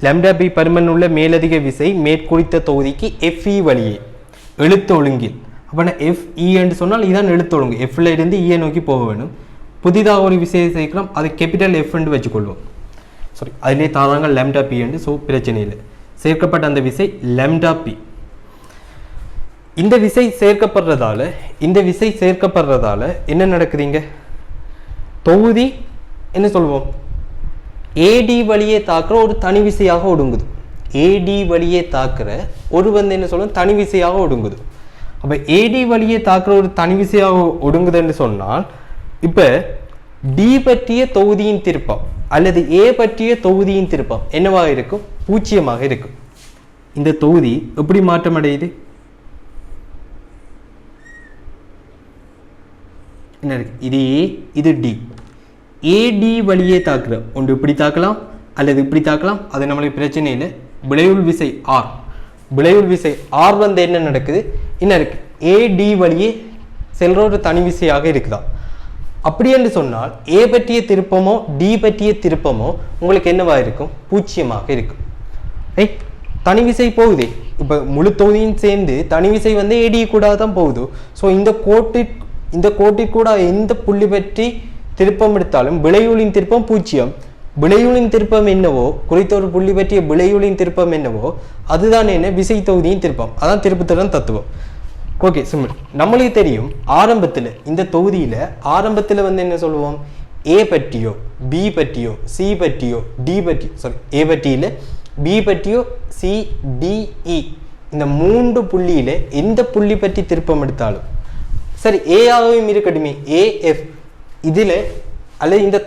லெம்டா பி பருமன் உள்ள மேலதிக விசை மேற்குறித்த தொகுதிக்கு எஃப்இ வழியே எழுத்து ஒழுங்கில். அப்போ நான் எஃப்இ என்று சொன்னால் இதுதான் எழுத்து ஒழுங்கு. எஃப்ல இருந்து இஏ நோக்கி போக வேணும். புதிதாக ஒரு விசையை சேர்க்கிறோம், அது கேபிட்டல் எஃப் என்று வச்சுக்கொள்வோம். அதிலே தாராங்க லெம்டா பி என்று. ஸோ பிரச்சனை இல்லை. சேர்க்கப்பட்ட அந்த விசை லெம்டா பி. இந்த விசை சேர்க்கப்படுறதால என்ன நடக்குதுங்க, தொகுதி என்ன சொல்லுவோம் ஏடி வழியே தாக்குற ஒரு தனி விசையாக ஒடுங்குது. ஏடி வழியே தாக்குற ஒரு வந்து என்ன சொல்லுவோம் தனி விசையாக ஒடுங்குது. அப்போ ஏடி வழியே தாக்குற ஒரு தனி விசையாக ஒடுங்குதுன்னு சொன்னால் இப்போ டி பற்றிய தொகுதியின் திருப்பம் அல்லது ஏ பற்றிய தொகுதியின் திருப்பம் என்னவாக இருக்கும், 0 இருக்கும். இந்த தொகுதி எப்படி மாற்றம் அடையுது, என்ன இருக்கு, இது ஏ இது டி. ஏடி வழியே தாக்குற ஒன்று இப்படி தாக்கலாம் அல்லது இப்படி தாக்கலாம், அது நம்மளுக்கு பிரச்சனை இல்லை. விளைவுள் விசை ஆர், விளைவுள் விசை ஆர் வந்து என்ன நடக்குது, என்ன இருக்கு, ஏடி வழியே செல்ற ஒரு தனி விசையாக இருக்குதா. அப்படி என்று சொன்னால் ஏ பற்றிய திருப்பமோ டி பற்றிய திருப்பமோ உங்களுக்கு என்னவா இருக்கும், பூஜ்ஜியமாக இருக்கும். ரைட், தனி விசை போகுது. இப்போ முழு தொகுதியும் சேர்ந்து தனி விசை வந்து ஏடி கூட தான் போகுது. ஸோ இந்த கோட்டிற்கூட எந்த புள்ளி பற்றி திருப்பம் எடுத்தாலும் விளைவுளின் திருப்பம் பூஜ்ஜியம். விளைவுளின் திருப்பம் என்னவோ, குறித்த ஒரு புள்ளி பற்றிய விளைவுளின் திருப்பம் என்னவோ அதுதான் என்ன, விசை தொகுதியின் திருப்பம். அதான் திருப்புத்திறன் தத்துவம். Okay, simple. நம்மளுக்கு தெரியும் ஆரம்பத்தில் இந்த தொகுதியில் ஆரம்பத்தில் வந்து என்ன சொல்லுவோம், ஏ பற்றியோ பி பற்றியோ சி பற்றியோ டி பற்றியோ, சாரி ஏ பற்றியில் பி பற்றியோ சி டி இ இந்த 3 புள்ளியில் எந்த புள்ளி பற்றி திருப்பம் எடுத்தாலும் சரி, ஏஆகவும் இருக்கட்டுமே, ஏஎஃப் இதில் அல்லது இந்த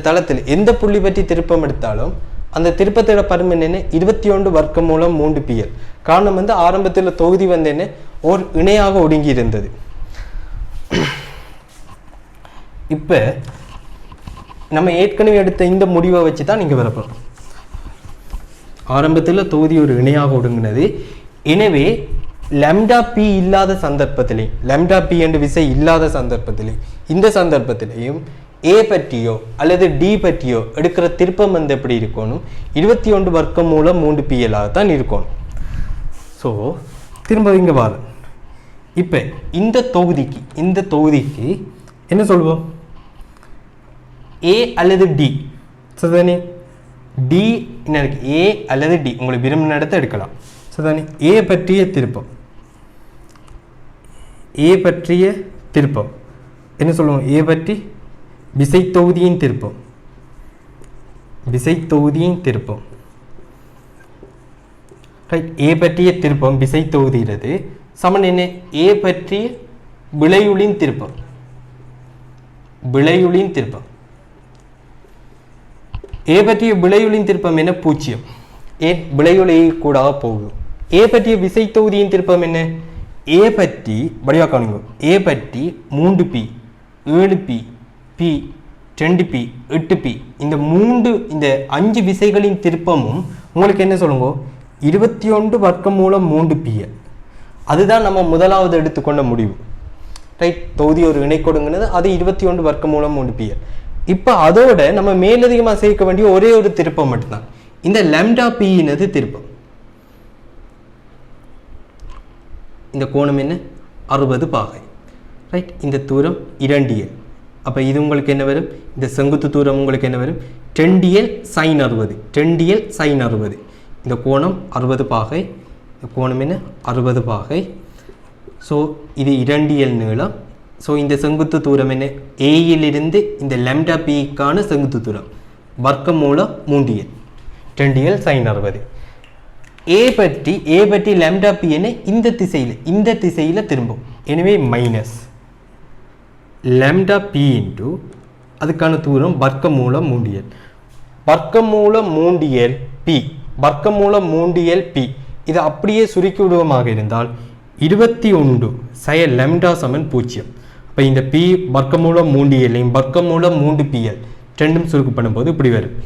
தளத்தில் எந்த புள்ளி பற்றி திருப்பம் எடுத்தாலும் அந்த திருப்பத்தோட பருமன் என்ன, 21 வர்க்கமூலம் 3 பிஎல். காரணம் வந்து ஆரம்பத்தில் தொகுதி வந்து என்ன, ஒரு இணையாக ஒடுங்கி இருந்தது. இப்போ நம்ம ஏற்கனவே எடுத்த இந்த முடிவை வச்சு தான் நீங்கள் வரப்போம். ஆரம்பத்தில் தொகுதி ஒரு இணையாக ஒடுங்கினது. எனவே லம்டா பி இல்லாத சந்தர்ப்பத்திலே, லம்டா பி என்ற விசை இல்லாத சந்தர்ப்பத்திலே, இந்த சந்தர்ப்பத்திலையும் ஏ பற்றியோ அல்லது டி பற்றியோ எடுக்கிற திருப்பம் வந்து எப்படி இருக்கணும், 21 வர்க்கமூலம் 3 பிஎல்லாகத்தான் இருக்கணும். ஸோ திரும்ப இங்கே வாரு. இப்போ இந்த தொகுதிக்கு என்ன சொல்லுவோம், ஏ அல்லது டி. சரிதானே, டி என்ன இருக்கு, ஏ அல்லது டி உங்களுக்கு விரும்பின இடத்தை எடுக்கலாம். சரிதானே, ஏ பற்றிய திருப்பம் என்ன சொல்லுவோம், ஏ பற்றி விசை தொகுதியின் திருப்பம். ரைட், ஏ பற்றிய திருப்பம் விசை தொகுதியிறது சமன் என்ன, ஏ பற்றிய விளைவுளின் திருப்பம். ஏ பற்றிய விளைவுளின் திருப்பம் என்ன, பூஜ்ஜியம். ஏன், விளைவுளை கூட போகுது. ஏ பற்றிய விசை தொகுதியின் திருப்பம் என்ன, ஏ பற்றி வடிவாக்கானுங்க, ஏ பற்றி 3p 7p p 2p 8p இந்த 5 விசைகளின் திருப்பமும் உங்களுக்கு என்ன சொல்லுங்க, 21 வர்க்கமூலம் 3pl. அதுதான் நம்ம முதலாவது எடுத்துக்கொண்ட முடிவு. ரைட், தொகுதி ஒரு இணை கொடுங்கிறது, அது 21 வர்க்கமூலம் 3pl. இப்போ அதோட நம்ம மேலதிகமாக சேர்க்க வேண்டிய ஒரே ஒரு திருப்பம் மட்டும்தான் இந்த லம்டா பியினது திருப்பம். இந்த கோணம் என்ன, 60 பாகை. ரைட், இந்த தூரம் 2l. அப்போ இது உங்களுக்கு என்ன வரும், இந்த செங்குத்து தூரம் உங்களுக்கு என்ன வரும், 10l sin 60. 10l sin 60. இந்த கோணம் 60 பாகை, இந்த கோணம் என்ன, 60 பாகை. ஸோ இது 2l நீளம். ஸோ இந்த செங்குத்து தூரம் என்ன, ஏயிலிருந்து இந்த லம்டா பிக்கான செங்குத்து தூரம் வர்க்கமூலம் 3l, 2l sin 60. ஏ பற்றி லம்டா பி என்ன, இந்த திசையில் திரும்பும். எனவே மைனஸ் லம்டா பி இன்டு அதுக்கான தூரம் வர்க்கமூலம் 3l. வர்க்கமூலம் 3l பி இதை அப்படியே சுருக்கி விடுவமாக இருந்தால் 21 சய லம்டா சமன் 0. அப்போ இந்த பி வர்க்கமூலம் 3l வர்க்கமூலம் 3pl ரெண்டும் சுருக்கு பண்ணும்போது இப்படி வரும்.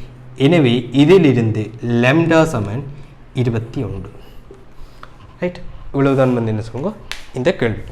எனவே இதிலிருந்து லம்டா சமன் 21. ரைட், இவ்வளவுதான் வந்து என்ன சொல்லுங்க இந்த கேள்வி.